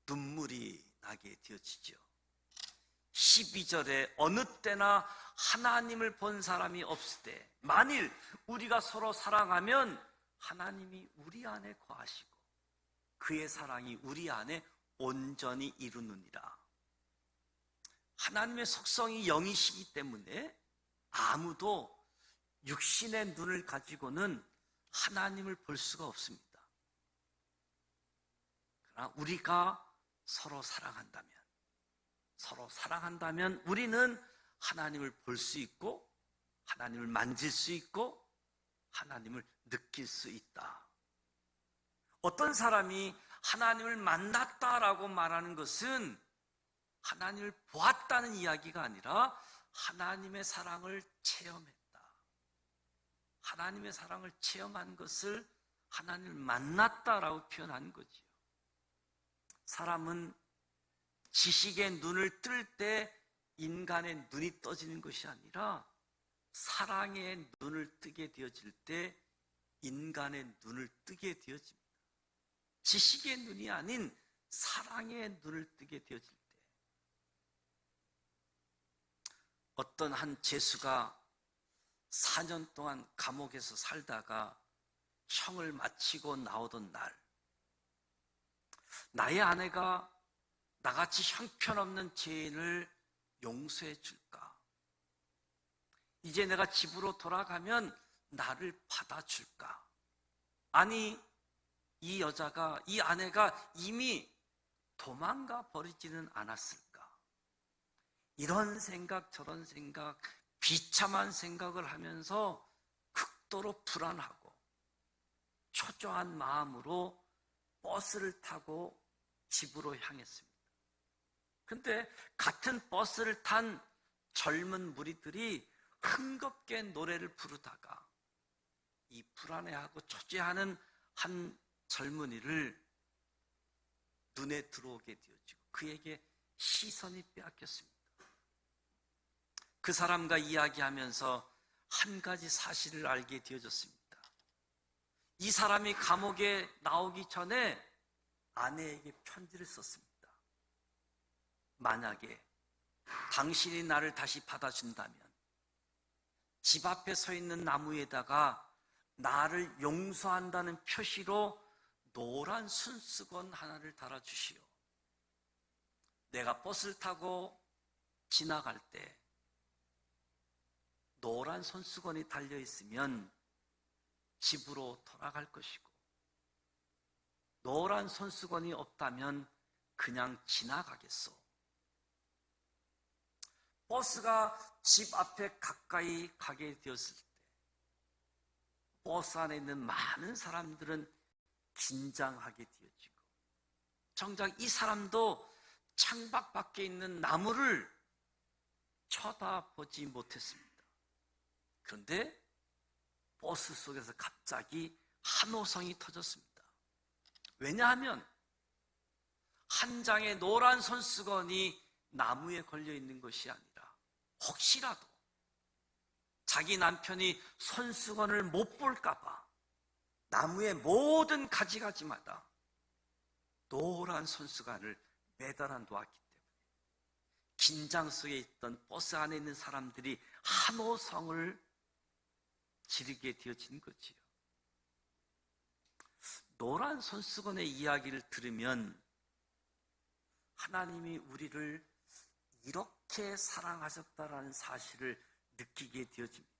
눈물이 나게 되어지죠. 12절에 어느 때나 하나님을 본 사람이 없을 때, 만일 우리가 서로 사랑하면 하나님이 우리 안에 거하시고 그의 사랑이 우리 안에 온전히 이루느니라. 하나님의 속성이 영이시기 때문에 아무도 육신의 눈을 가지고는 하나님을 볼 수가 없습니다. 그러나 우리가 서로 사랑한다면 우리는 하나님을 볼 수 있고 하나님을 만질 수 있고 하나님을 느낄 수 있다. 어떤 사람이 하나님을 만났다라고 말하는 것은 하나님을 보았다는 이야기가 아니라 하나님의 사랑을 체험했다. 하나님의 사랑을 체험한 것을 하나님을 만났다라고 표현한 거지요. 사람은 지식의 눈을 뜰 때 인간의 눈이 떠지는 것이 아니라 사랑의 눈을 뜨게 되어질 때 인간의 눈을 뜨게 되어집니다. 지식의 눈이 아닌 사랑의 눈을 뜨게 되어질 때, 어떤 한 죄수가 4년 동안 감옥에서 살다가 형을 마치고 나오던 날, 나의 아내가 나같이 형편없는 죄인을 용서해 줄까? 이제 내가 집으로 돌아가면 나를 받아줄까? 아니, 이 여자가, 이 아내가 이미 도망가 버리지는 않았을까? 이런 생각, 저런 생각, 비참한 생각을 하면서 극도로 불안하고 초조한 마음으로 버스를 타고 집으로 향했습니다. 근데 같은 버스를 탄 젊은 무리들이 흥겹게 노래를 부르다가 이 불안해하고 초조해하는 한 젊은이를 눈에 들어오게 되어지고 그에게 시선이 빼앗겼습니다. 그 사람과 이야기하면서 한 가지 사실을 알게 되어졌습니다. 이 사람이 감옥에 나오기 전에 아내에게 편지를 썼습니다. 만약에 당신이 나를 다시 받아준다면 집 앞에 서 있는 나무에다가 나를 용서한다는 표시로 노란 손수건 하나를 달아주시오. 내가 버스를 타고 지나갈 때 노란 손수건이 달려있으면 집으로 돌아갈 것이고, 노란 손수건이 없다면 그냥 지나가겠소. 버스가 집 앞에 가까이 가게 되었을 때 버스 안에 있는 많은 사람들은 긴장하게 되어지고, 정작 이 사람도 창밖 밖에 있는 나무를 쳐다보지 못했습니다. 그런데 버스 속에서 갑자기 환호성이 터졌습니다. 왜냐하면 한 장의 노란 손수건이 나무에 걸려 있는 것이 아니라 혹시라도 자기 남편이 손수건을 못 볼까 봐 나무의 모든 가지가지마다 노란 손수건을 매달아 놓았기 때문에 긴장 속에 있던 버스 안에 있는 사람들이 환호성을 지르게 되어진 거지요. 노란 손수건의 이야기를 들으면 하나님이 우리를 이렇게 사랑하셨다라는 사실을 느끼게 되어집니다.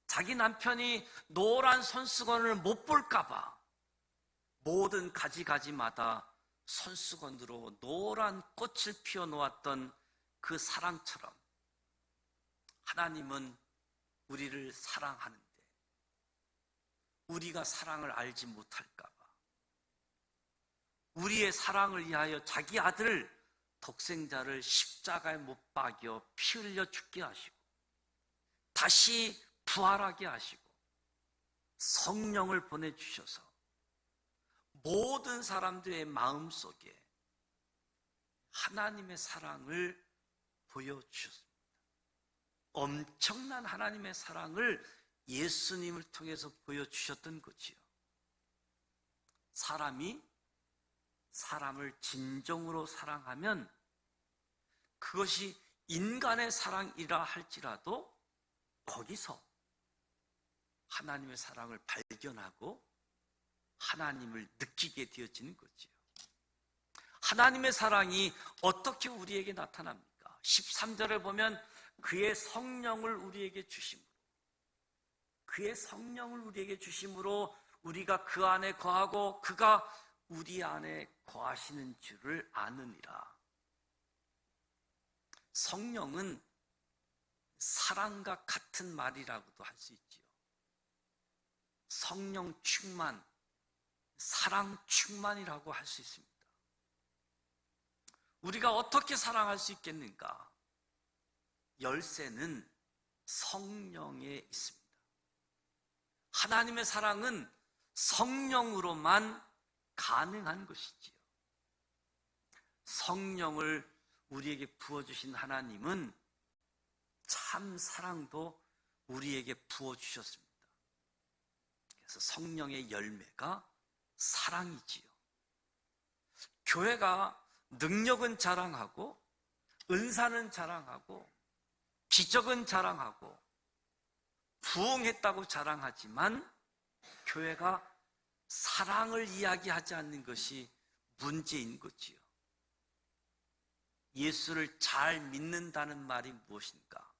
자기 남편이 노란 손수건을 못 볼까 봐 모든 가지가지마다 손수건으로 노란 꽃을 피워 놓았던 그 사랑처럼 하나님은 우리를 사랑하는데 우리가 사랑을 알지 못할까 봐 우리의 사랑을 위하여 자기 아들 독생자를 십자가에 못 박여 피 흘려 죽게 하시고 다시 부활하게 하시고 성령을 보내주셔서 모든 사람들의 마음속에 하나님의 사랑을 보여주셨습니다. 엄청난 하나님의 사랑을 예수님을 통해서 보여주셨던 거지요. 사람이 사람을 진정으로 사랑하면 그것이 인간의 사랑이라 할지라도 거기서 하나님의 사랑을 발견하고 하나님을 느끼게 되어지는 거지요. 하나님의 사랑이 어떻게 우리에게 나타납니까? 13절에 보면 그의 성령을 우리에게 주심으로, 그의 성령을 우리에게 주심으로 우리가 그 안에 거하고 그가 우리 안에 거하시는 줄을 아느니라. 성령은 사랑과 같은 말이라고도 할 수 있지요. 성령 충만, 사랑 충만이라고 할 수 있습니다. 우리가 어떻게 사랑할 수 있겠는가? 열쇠는 성령에 있습니다. 하나님의 사랑은 성령으로만 가능한 것이지요. 성령을 우리에게 부어주신 하나님은 참 사랑도 우리에게 부어주셨습니다. 그래서 성령의 열매가 사랑이지요. 교회가 능력은 자랑하고 은사는 자랑하고 기적은 자랑하고 부흥했다고 자랑하지만 교회가 사랑을 이야기하지 않는 것이 문제인 거지요. 예수를 잘 믿는다는 말이 무엇인가?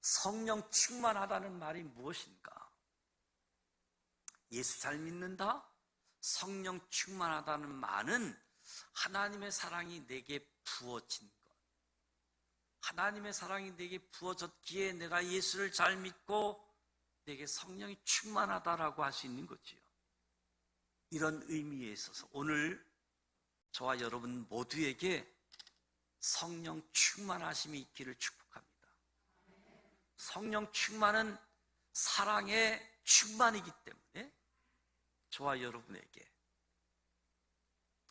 성령 충만하다는 말이 무엇인가? 예수 잘 믿는다? 성령 충만하다는 말은 하나님의 사랑이 내게 부어진 것, 하나님의 사랑이 내게 부어졌기에 내가 예수를 잘 믿고 내게 성령이 충만하다라고 할 수 있는 거지요. 이런 의미에 있어서 오늘 저와 여러분 모두에게 성령 충만하심이 있기를 축복합니다. 성령 충만은 사랑의 충만이기 때문에 저와 여러분에게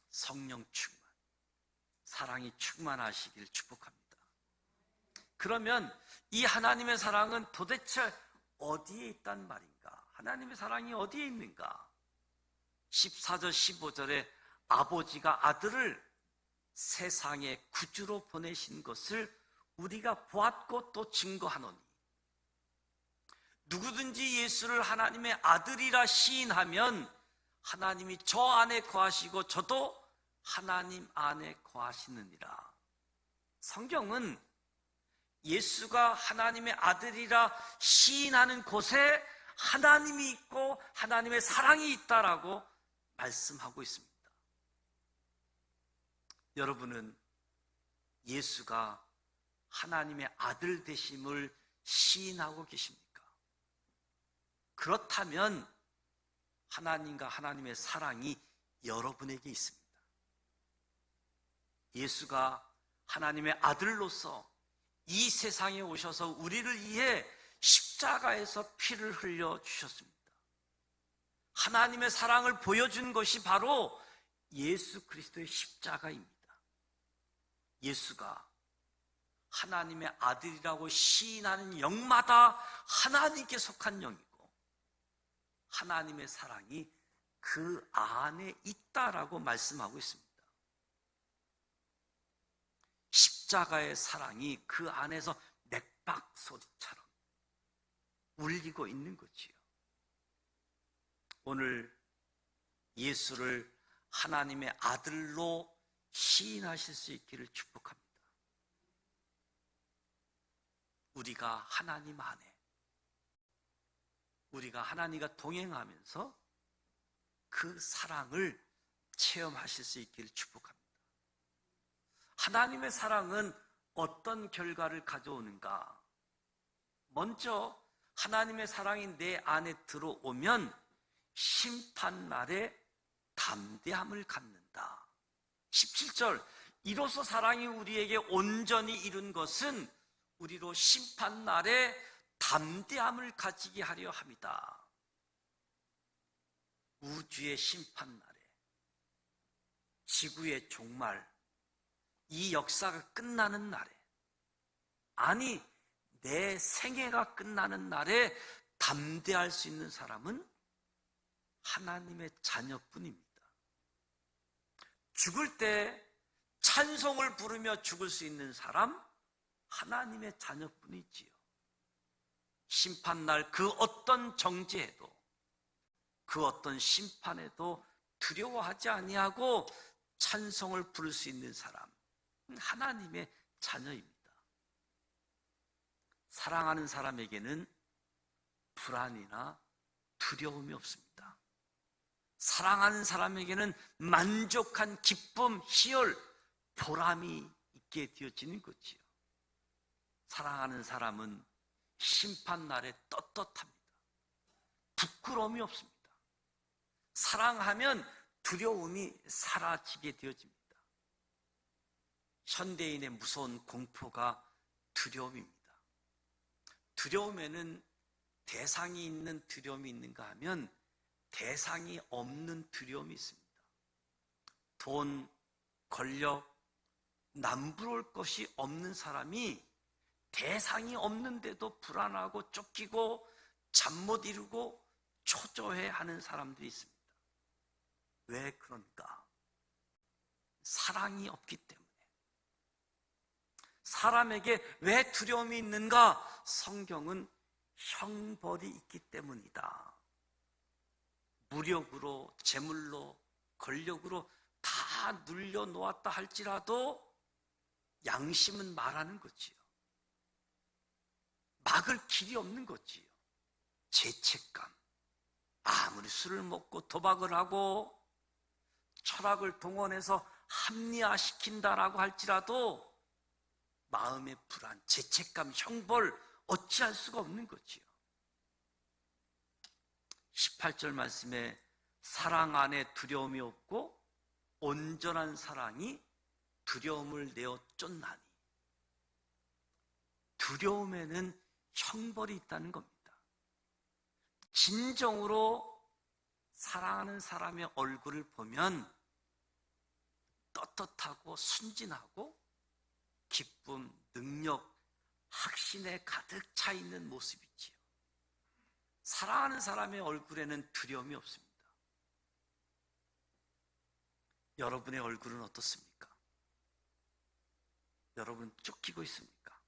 성령 충만, 사랑이 충만하시길 축복합니다. 그러면 이 하나님의 사랑은 도대체 어디에 있단 말인가? 하나님의 사랑이 어디에 있는가? 14절 15절에 아버지가 아들을 세상의 구주로 보내신 것을 우리가 보았고 또 증거하노니, 누구든지 예수를 하나님의 아들이라 시인하면 하나님이 저 안에 거하시고 저도 하나님 안에 거하시느니라. 성경은 예수가 하나님의 아들이라 시인하는 곳에 하나님이 있고 하나님의 사랑이 있다라고 말씀하고 있습니다. 여러분은 예수가 하나님의 아들 되심을 시인하고 계십니까? 그렇다면 하나님과 하나님의 사랑이 여러분에게 있습니다. 예수가 하나님의 아들로서 이 세상에 오셔서 우리를 위해 십자가에서 피를 흘려 주셨습니다. 하나님의 사랑을 보여준 것이 바로 예수 그리스도의 십자가입니다. 예수가 하나님의 아들이라고 시인하는 영마다 하나님께 속한 영이고 하나님의 사랑이 그 안에 있다라고 말씀하고 있습니다. 십자가의 사랑이 그 안에서 맥박 소리처럼 울리고 있는 거지요. 오늘 예수를 하나님의 아들로 시인하실 수 있기를 축복합니다. 우리가 하나님 안에, 우리가 하나님과 동행하면서 그 사랑을 체험하실 수 있기를 축복합니다. 하나님의 사랑은 어떤 결과를 가져오는가? 먼저 하나님의 사랑이 내 안에 들어오면 심판날에 담대함을 갖는다. 17절, 이로써 사랑이 우리에게 온전히 이룬 것은 우리로 심판날에 담대함을 가지게 하려 함이다. 우주의 심판날에, 지구의 종말, 이 역사가 끝나는 날에, 아니 내 생애가 끝나는 날에 담대할 수 있는 사람은 하나님의 자녀뿐입니다. 죽을 때 찬송을 부르며 죽을 수 있는 사람, 하나님의 자녀뿐이지요. 심판날 그 어떤 정죄에도, 그 어떤 심판에도 두려워하지 아니하고 찬송을 부를 수 있는 사람, 하나님의 자녀입니다. 사랑하는 사람에게는 불안이나 두려움이 없습니다. 사랑하는 사람에게는 만족한 기쁨, 희열, 보람이 있게 되어지는 거지요. 사랑하는 사람은 심판날에 떳떳합니다. 부끄러움이 없습니다. 사랑하면 두려움이 사라지게 되어집니다. 현대인의 무서운 공포가 두려움입니다. 두려움에는 대상이 있는 두려움이 있는가 하면 대상이 없는 두려움이 있습니다. 돈, 권력, 남부러울 것이 없는 사람이 대상이 없는데도 불안하고 쫓기고 잠 못 이루고 초조해하는 사람들이 있습니다. 왜 그런가? 사랑이 없기 때문에. 사람에게 왜 두려움이 있는가? 성경은 형벌이 있기 때문이다. 무력으로, 재물로, 권력으로 다 눌려놓았다 할지라도 양심은 말하는 거지요. 막을 길이 없는 거지요. 죄책감. 아무리 술을 먹고 도박을 하고 철학을 동원해서 합리화시킨다라고 할지라도 마음의 불안, 죄책감, 형벌 어찌할 수가 없는 거지요. 18절 말씀에 사랑 안에 두려움이 없고 온전한 사랑이 두려움을 내어 쫓나니, 두려움에는 형벌이 있다는 겁니다. 진정으로 사랑하는 사람의 얼굴을 보면 떳떳하고 순진하고 기쁨, 능력, 확신에 가득 차 있는 모습이지요. 사랑하는 사람의 얼굴에는 두려움이 없습니다. 여러분의 얼굴은 어떻습니까? 여러분 쫓기고 있습니까?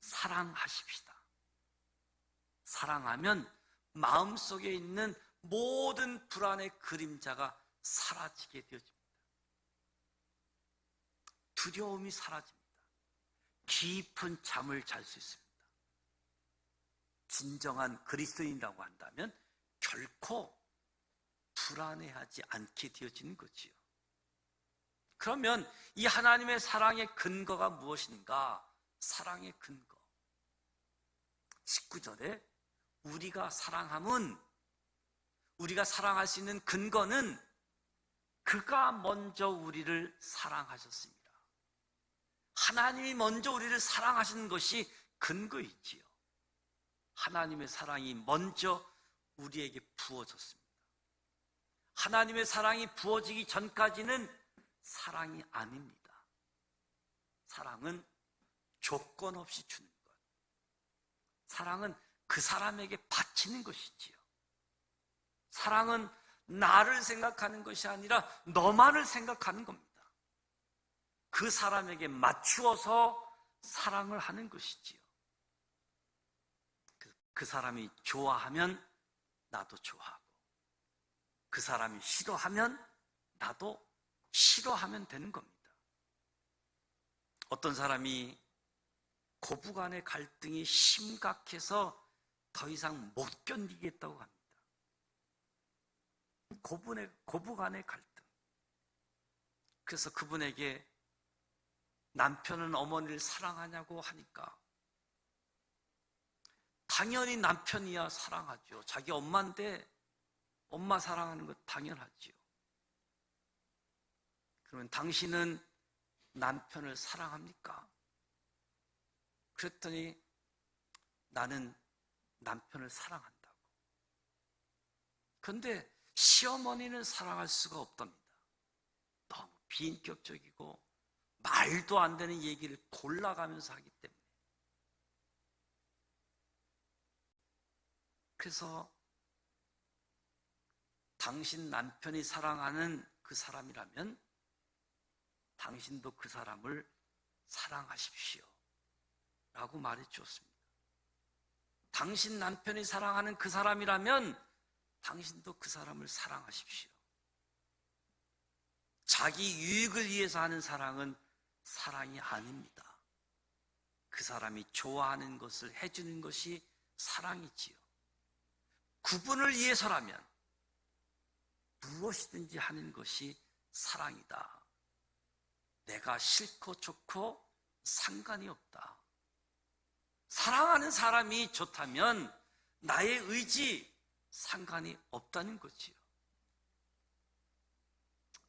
사랑하십시다. 사랑하면 마음속에 있는 모든 불안의 그림자가 사라지게 되어집니다. 두려움이 사라집니다. 깊은 잠을 잘 수 있습니다. 진정한 그리스도인이라고 한다면 결코 불안해하지 않게 되어지는 거지요. 그러면 이 하나님의 사랑의 근거가 무엇인가? 사랑의 근거. 19절에 우리가 사랑함은, 우리가 사랑할 수 있는 근거는 그가 먼저 우리를 사랑하셨습니다. 하나님이 먼저 우리를 사랑하시는 것이 근거이지요. 하나님의 사랑이 먼저 우리에게 부어졌습니다. 하나님의 사랑이 부어지기 전까지는 사랑이 아닙니다. 사랑은 조건 없이 주는 것. 사랑은 그 사람에게 바치는 것이지요. 사랑은 나를 생각하는 것이 아니라 너만을 생각하는 겁니다. 그 사람에게 맞추어서 사랑을 하는 것이지요. 그 사람이 좋아하면 나도 좋아하고, 그 사람이 싫어하면 나도 싫어하면 되는 겁니다. 어떤 사람이 고부간의 갈등이 심각해서 더 이상 못 견디겠다고 합니다. 고부간의 갈등. 그래서 그분에게 남편은 어머니를 사랑하냐고 하니까 당연히 남편이야 사랑하죠. 자기 엄마인데 엄마 사랑하는 것 당연하지요. 그러면 당신은 남편을 사랑합니까? 그랬더니 나는 남편을 사랑한다고. 그런데 시어머니는 사랑할 수가 없답니다. 너무 비인격적이고 말도 안 되는 얘기를 골라가면서 하기 때문에. 그래서 당신 남편이 사랑하는 그 사람이라면 당신도 그 사람을 사랑하십시오 라고 말해 주었습니다. 당신 남편이 사랑하는 그 사람이라면 당신도 그 사람을 사랑하십시오. 자기 유익을 위해서 하는 사랑은 사랑이 아닙니다. 그 사람이 좋아하는 것을 해주는 것이 사랑이지요. 그분을 위해서라면 무엇이든지 하는 것이 사랑이다. 내가 싫고 좋고 상관이 없다. 사랑하는 사람이 좋다면 나의 의지 상관이 없다는 거지요.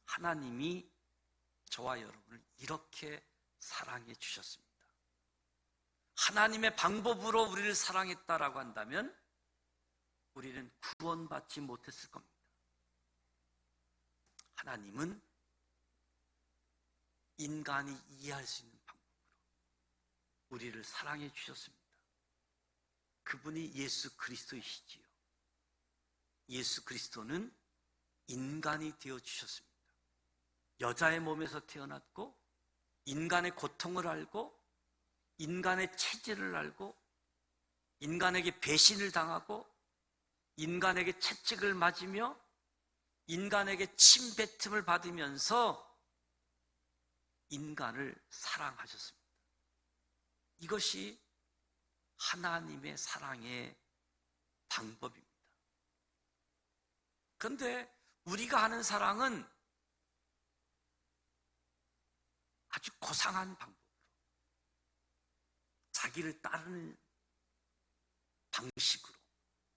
하나님이 저와 여러분을 이렇게 사랑해 주셨습니다. 하나님의 방법으로 우리를 사랑했다라고 한다면 우리는 구원받지 못했을 겁니다. 하나님은 인간이 이해할 수 있는 방법으로 우리를 사랑해 주셨습니다. 그분이 예수 그리스도이시지요. 예수 그리스도는 인간이 되어 주셨습니다. 여자의 몸에서 태어났고 인간의 고통을 알고 인간의 체질을 알고 인간에게 배신을 당하고 인간에게 채찍을 맞으며 인간에게 침뱉음을 받으면서 인간을 사랑하셨습니다. 이것이 하나님의 사랑의 방법입니다. 그런데 우리가 하는 사랑은 아주 고상한 방법으로 자기를 따르는 방식으로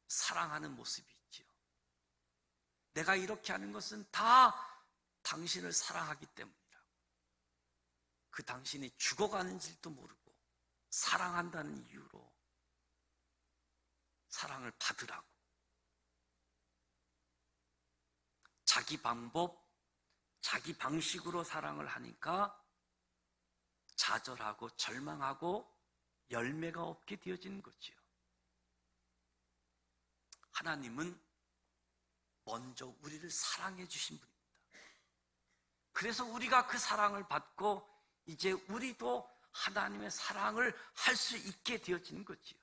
사랑하는 모습이 있지요. 내가 이렇게 하는 것은 다 당신을 사랑하기 때문이라고. 그 당신이 죽어가는 줄도 모르고 사랑한다는 이유로 사랑을 받으라고. 자기 방법, 자기 방식으로 사랑을 하니까 좌절하고 절망하고 열매가 없게 되어지는 거지요. 하나님은 먼저 우리를 사랑해 주신 분입니다. 그래서 우리가 그 사랑을 받고 이제 우리도 하나님의 사랑을 할 수 있게 되어지는 거지요.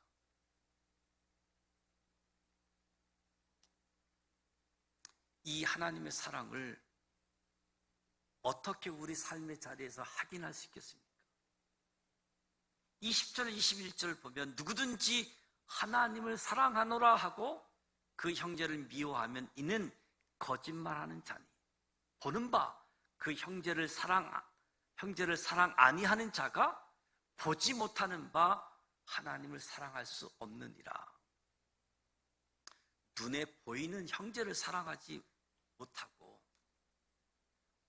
이 하나님의 사랑을 어떻게 우리 삶의 자리에서 확인할 수 있겠습니까? 20절, 21절 보면 누구든지 하나님을 사랑하노라 하고 그 형제를 미워하면 이는 거짓말하는 자니 보는 바 그 형제를 사랑 아니하는 자가 보지 못하는 바 하나님을 사랑할 수 없느니라. 눈에 보이는 형제를 사랑하지 못하고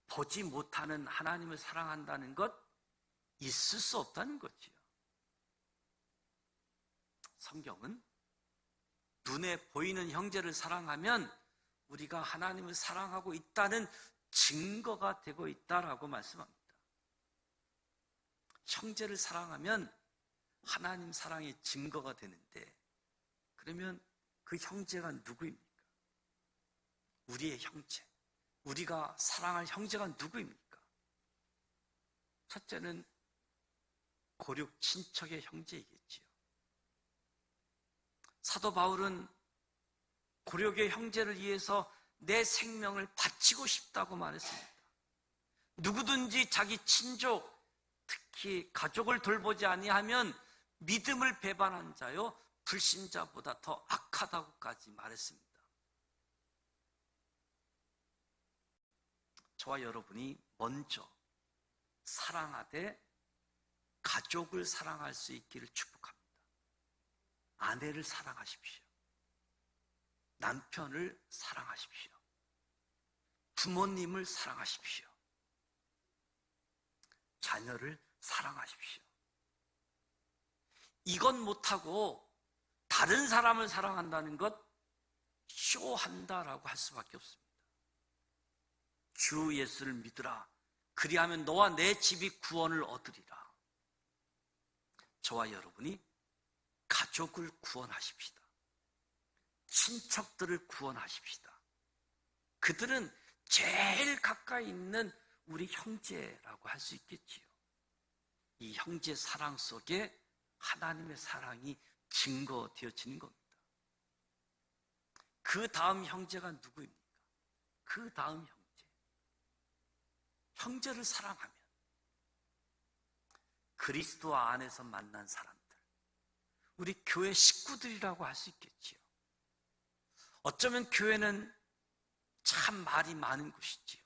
보지 못하는 하나님을 사랑한다는 것 있을 수 없다는 거지요. 성경은 눈에 보이는 형제를 사랑하면 우리가 하나님을 사랑하고 있다는 증거가 되고 있다라고 말씀합니다. 형제를 사랑하면 하나님 사랑의 증거가 되는데, 그러면 그 형제가 누구입니까? 우리의 형제, 우리가 사랑할 형제가 누구입니까? 첫째는 고륙 친척의 형제이겠지요. 사도 바울은 고륙의 형제를 위해서 내 생명을 바치고 싶다고 말했습니다. 누구든지 자기 친족, 특히 가족을 돌보지 아니하면 믿음을 배반한 자요 불신자보다 더 악하다고까지 말했습니다. 저와 여러분이 먼저 사랑하되 가족을 사랑할 수 있기를 축복합니다. 아내를 사랑하십시오. 남편을 사랑하십시오. 부모님을 사랑하십시오. 자녀를 사랑하십시오. 이건 못하고 다른 사람을 사랑한다는 것 쇼한다라고 할 수밖에 없습니다. 주 예수를 믿으라. 그리하면 너와 내 집이 구원을 얻으리라. 저와 여러분이 가족을 구원하십시다. 친척들을 구원하십시다. 그들은 제일 가까이 있는 우리 형제라고 할 수 있겠지요. 이 형제 사랑 속에 하나님의 사랑이 증거되어지는 겁니다. 그 다음 형제가 누구입니까? 그 다음 형제. 형제를 사랑하면 그리스도 안에서 만난 사람들, 우리 교회 식구들이라고 할 수 있겠지요. 어쩌면 교회는 참 말이 많은 곳이지요.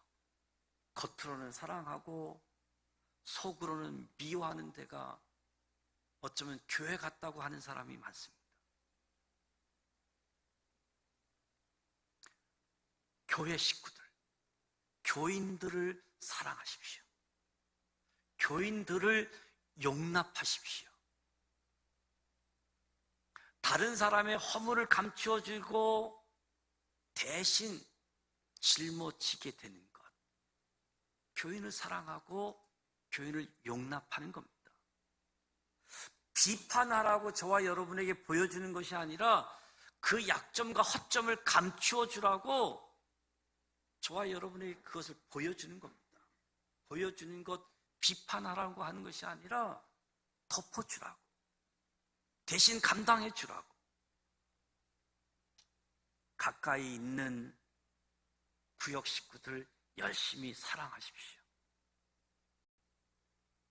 겉으로는 사랑하고 속으로는 미워하는 데가 어쩌면 교회 같다고 하는 사람이 많습니다. 교회 식구들, 교인들을 사랑하십시오. 교인들을 용납하십시오. 다른 사람의 허물을 감추어주고 대신 짊어지게 되는 것, 교인을 사랑하고 교인을 용납하는 겁니다. 비판하라고 저와 여러분에게 보여주는 것이 아니라 그 약점과 허점을 감추어 주라고 저와 여러분에게 그것을 보여주는 겁니다. 보여주는 것, 비판하라고 하는 것이 아니라 덮어주라고, 대신 감당해 주라고. 가까이 있는 구역 식구들 열심히 사랑하십시오.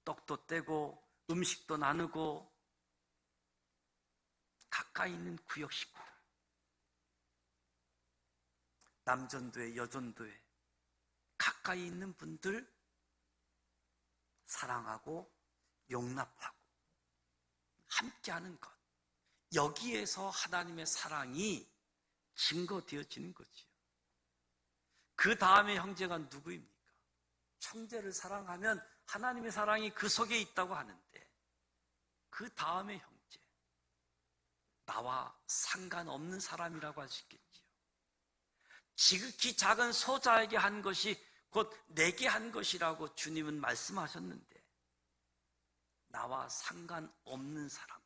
떡도 떼고 음식도 나누고, 가까이 있는 구역 식구들, 남전도에 여전도에 가까이 있는 분들 사랑하고 용납하고 함께하는 것, 여기에서 하나님의 사랑이 증거되어지는 거지요. 그 다음에 형제가 누구입니까? 형제를 사랑하면 하나님의 사랑이 그 속에 있다고 하는데, 그 다음에 형제, 나와 상관없는 사람이라고 할 수 있겠지요. 지극히 작은 소자에게 한 것이 곧 내게 한 것이라고 주님은 말씀하셨는데, 나와 상관없는 사람,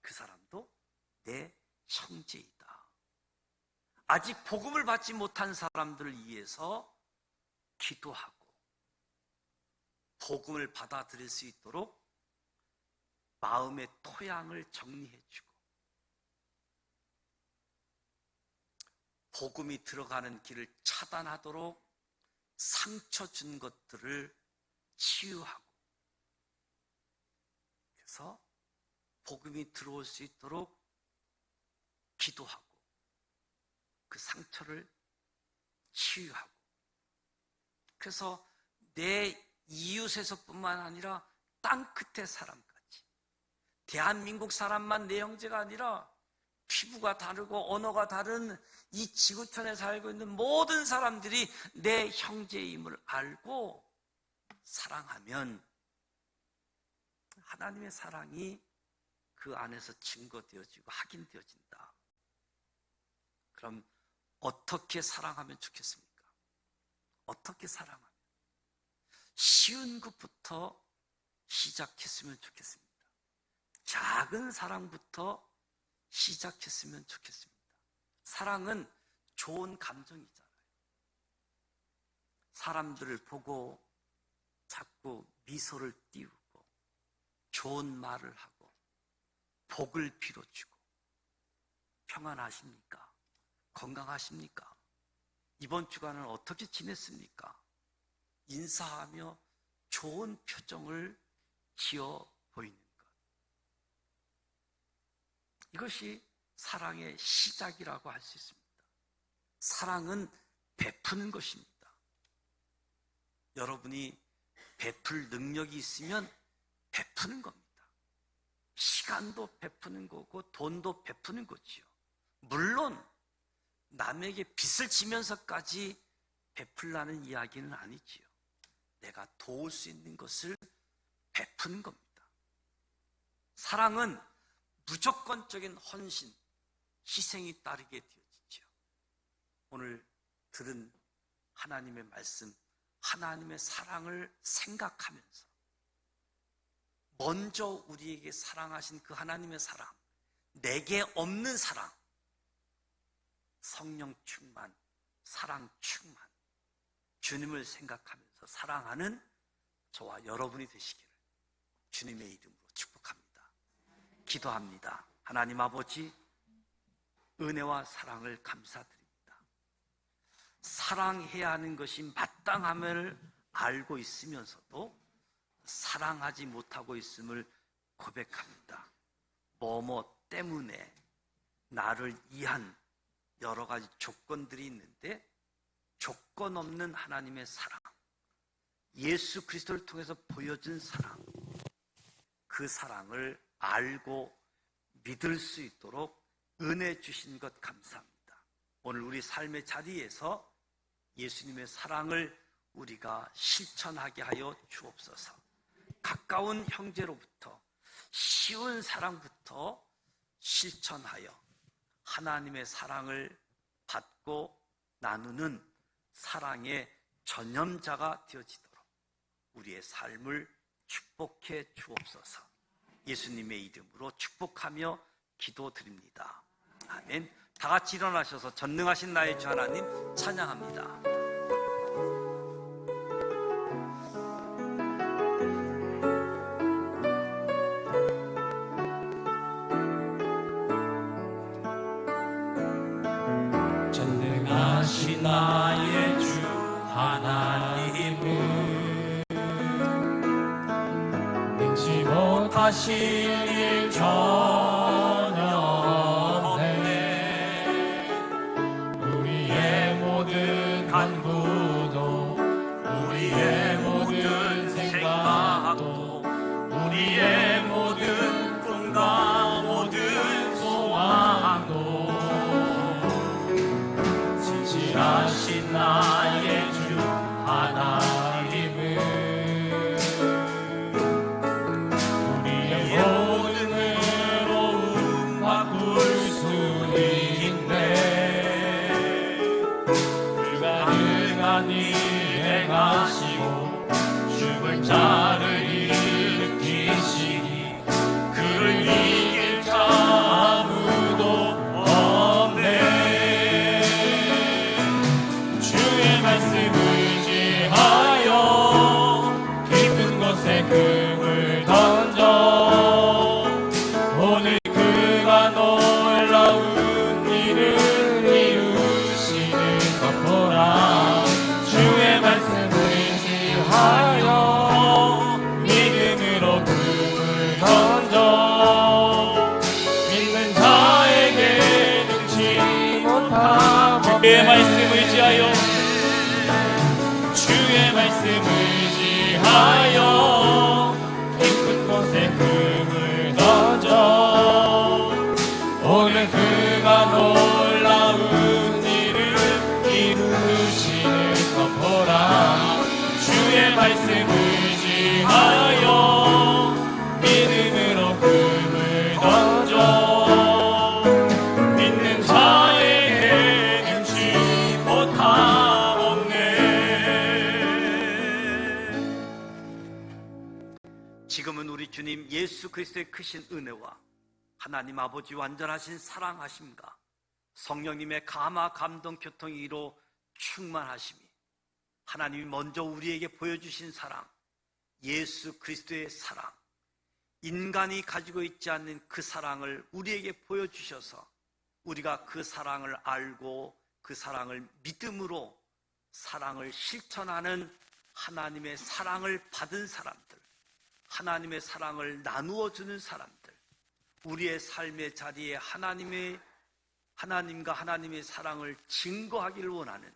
그 사람도 내 형제이다. 아직 복음을 받지 못한 사람들을 위해서 기도하고 복음을 받아들일 수 있도록 마음의 토양을 정리해주고 복음이 들어가는 길을 차단하도록 상처 준 것들을 치유하고, 그래서 복음이 들어올 수 있도록 기도하고 그 상처를 치유하고, 그래서 내 이웃에서뿐만 아니라 땅끝의 사람까지, 대한민국 사람만 내 형제가 아니라 피부가 다르고 언어가 다른 이 지구촌에 살고 있는 모든 사람들이 내 형제임을 알고 사랑하면 하나님의 사랑이 그 안에서 증거되어지고 확인되어진다. 그럼 어떻게 사랑하면 좋겠습니까? 어떻게 사랑하면? 쉬운 것부터 시작했으면 좋겠습니다. 작은 사랑부터 시작했으면 좋겠습니다. 사랑은 좋은 감정이잖아요. 사람들을 보고 자꾸 미소를 띄우고 좋은 말을 하고 복을 빌어주고, 평안하십니까? 건강하십니까? 이번 주간은 어떻게 지냈습니까? 인사하며 좋은 표정을 지어 보이는 것, 이것이 사랑의 시작이라고 할 수 있습니다. 사랑은 베푸는 것입니다. 여러분이 베풀 능력이 있으면 베푸는 겁니다. 시간도 베푸는 거고 돈도 베푸는 거지요. 물론 남에게 빚을 지면서까지 베풀라는 이야기는 아니지요. 내가 도울 수 있는 것을 베푸는 겁니다. 사랑은 무조건적인 헌신, 희생이 따르게 되어지죠. 오늘 들은 하나님의 말씀, 하나님의 사랑을 생각하면서 먼저 우리에게 사랑하신 그 하나님의 사랑, 내게 없는 사랑, 성령 충만, 사랑 충만, 주님을 생각하면서 사랑하는 저와 여러분이 되시기를 주님의 이름으로 축복합니다. 기도합니다. 하나님 아버지, 은혜와 사랑을 감사드립니다. 사랑해야 하는 것이 마땅함을 알고 있으면서도 사랑하지 못하고 있음을 고백합니다. 뭐뭐 때문에 나를 위한 여러 가지 조건들이 있는데 조건 없는 하나님의 사랑, 예수 그리스도를 통해서 보여준 사랑, 그 사랑을 알고 믿을 수 있도록 은혜 주신 것 감사합니다. 오늘 우리 삶의 자리에서 예수님의 사랑을 우리가 실천하게 하여 주옵소서. 가까운 형제로부터 쉬운 사랑부터 실천하여 하나님의 사랑을 받고 나누는 사랑의 전념자가 되어지도록 우리의 삶을 축복해 주옵소서. 예수님의 이름으로 축복하며 기도드립니다. 아멘. 다 같이 일어나셔서 전능하신 나의 주 하나님 찬양합니다. 전능하신 나의 주 하나님은 능지 못하실 일 전혀 없네. 우리의 모든 간구도 우리의 모든 생각도 우리의 모든 꿈과 모든 소망도 진실하신 나의 주 하나님은 우리의 모든 외로움 바꿀 수 있네. 불가능한 일 행하시고 죽을 자를 말씀 의지하여 깊은 곳에 금을 던져 오늘 그가 놀라운 일을 이루시는 것 보라. 주의 말씀 의지하여 믿음으로 금을 던져 믿는 자에게 능치 못함. 주의 말씀 의지하여 주의 말씀 의지하여 깊은 곳에 금을 던져 오늘 그가 놀라운 일을 이루시는 것 보라. 주의 말씀 의지하여 믿음으로 금을 던져 믿는 자에게 능치 못함 없네. 지금은 우리 주님 예수 그리스도의 크신 은혜와 하나님 아버지 완전하신 사랑하심과 성령님의 감화 감동 교통 이로 충만하심이 하나님이 먼저 우리에게 보여주신 사랑, 예수 그리스도의 사랑, 인간이 가지고 있지 않는 그 사랑을 우리에게 보여주셔서 우리가 그 사랑을 알고 그 사랑을 믿음으로 사랑을 실천하는 하나님의 사랑을 받은 사람들, 하나님의 사랑을 나누어 주는 사람들, 우리의 삶의 자리에 하나님과 하나님의 사랑을 증거하기를 원하는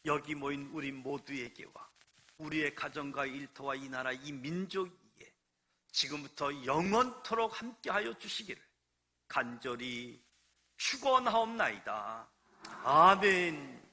여기 모인 우리 모두에게와 우리의 가정과 일터와 이 나라 이 민족에게 지금부터 영원토록 함께하여 주시기를 간절히 축원하옵나이다. 아멘.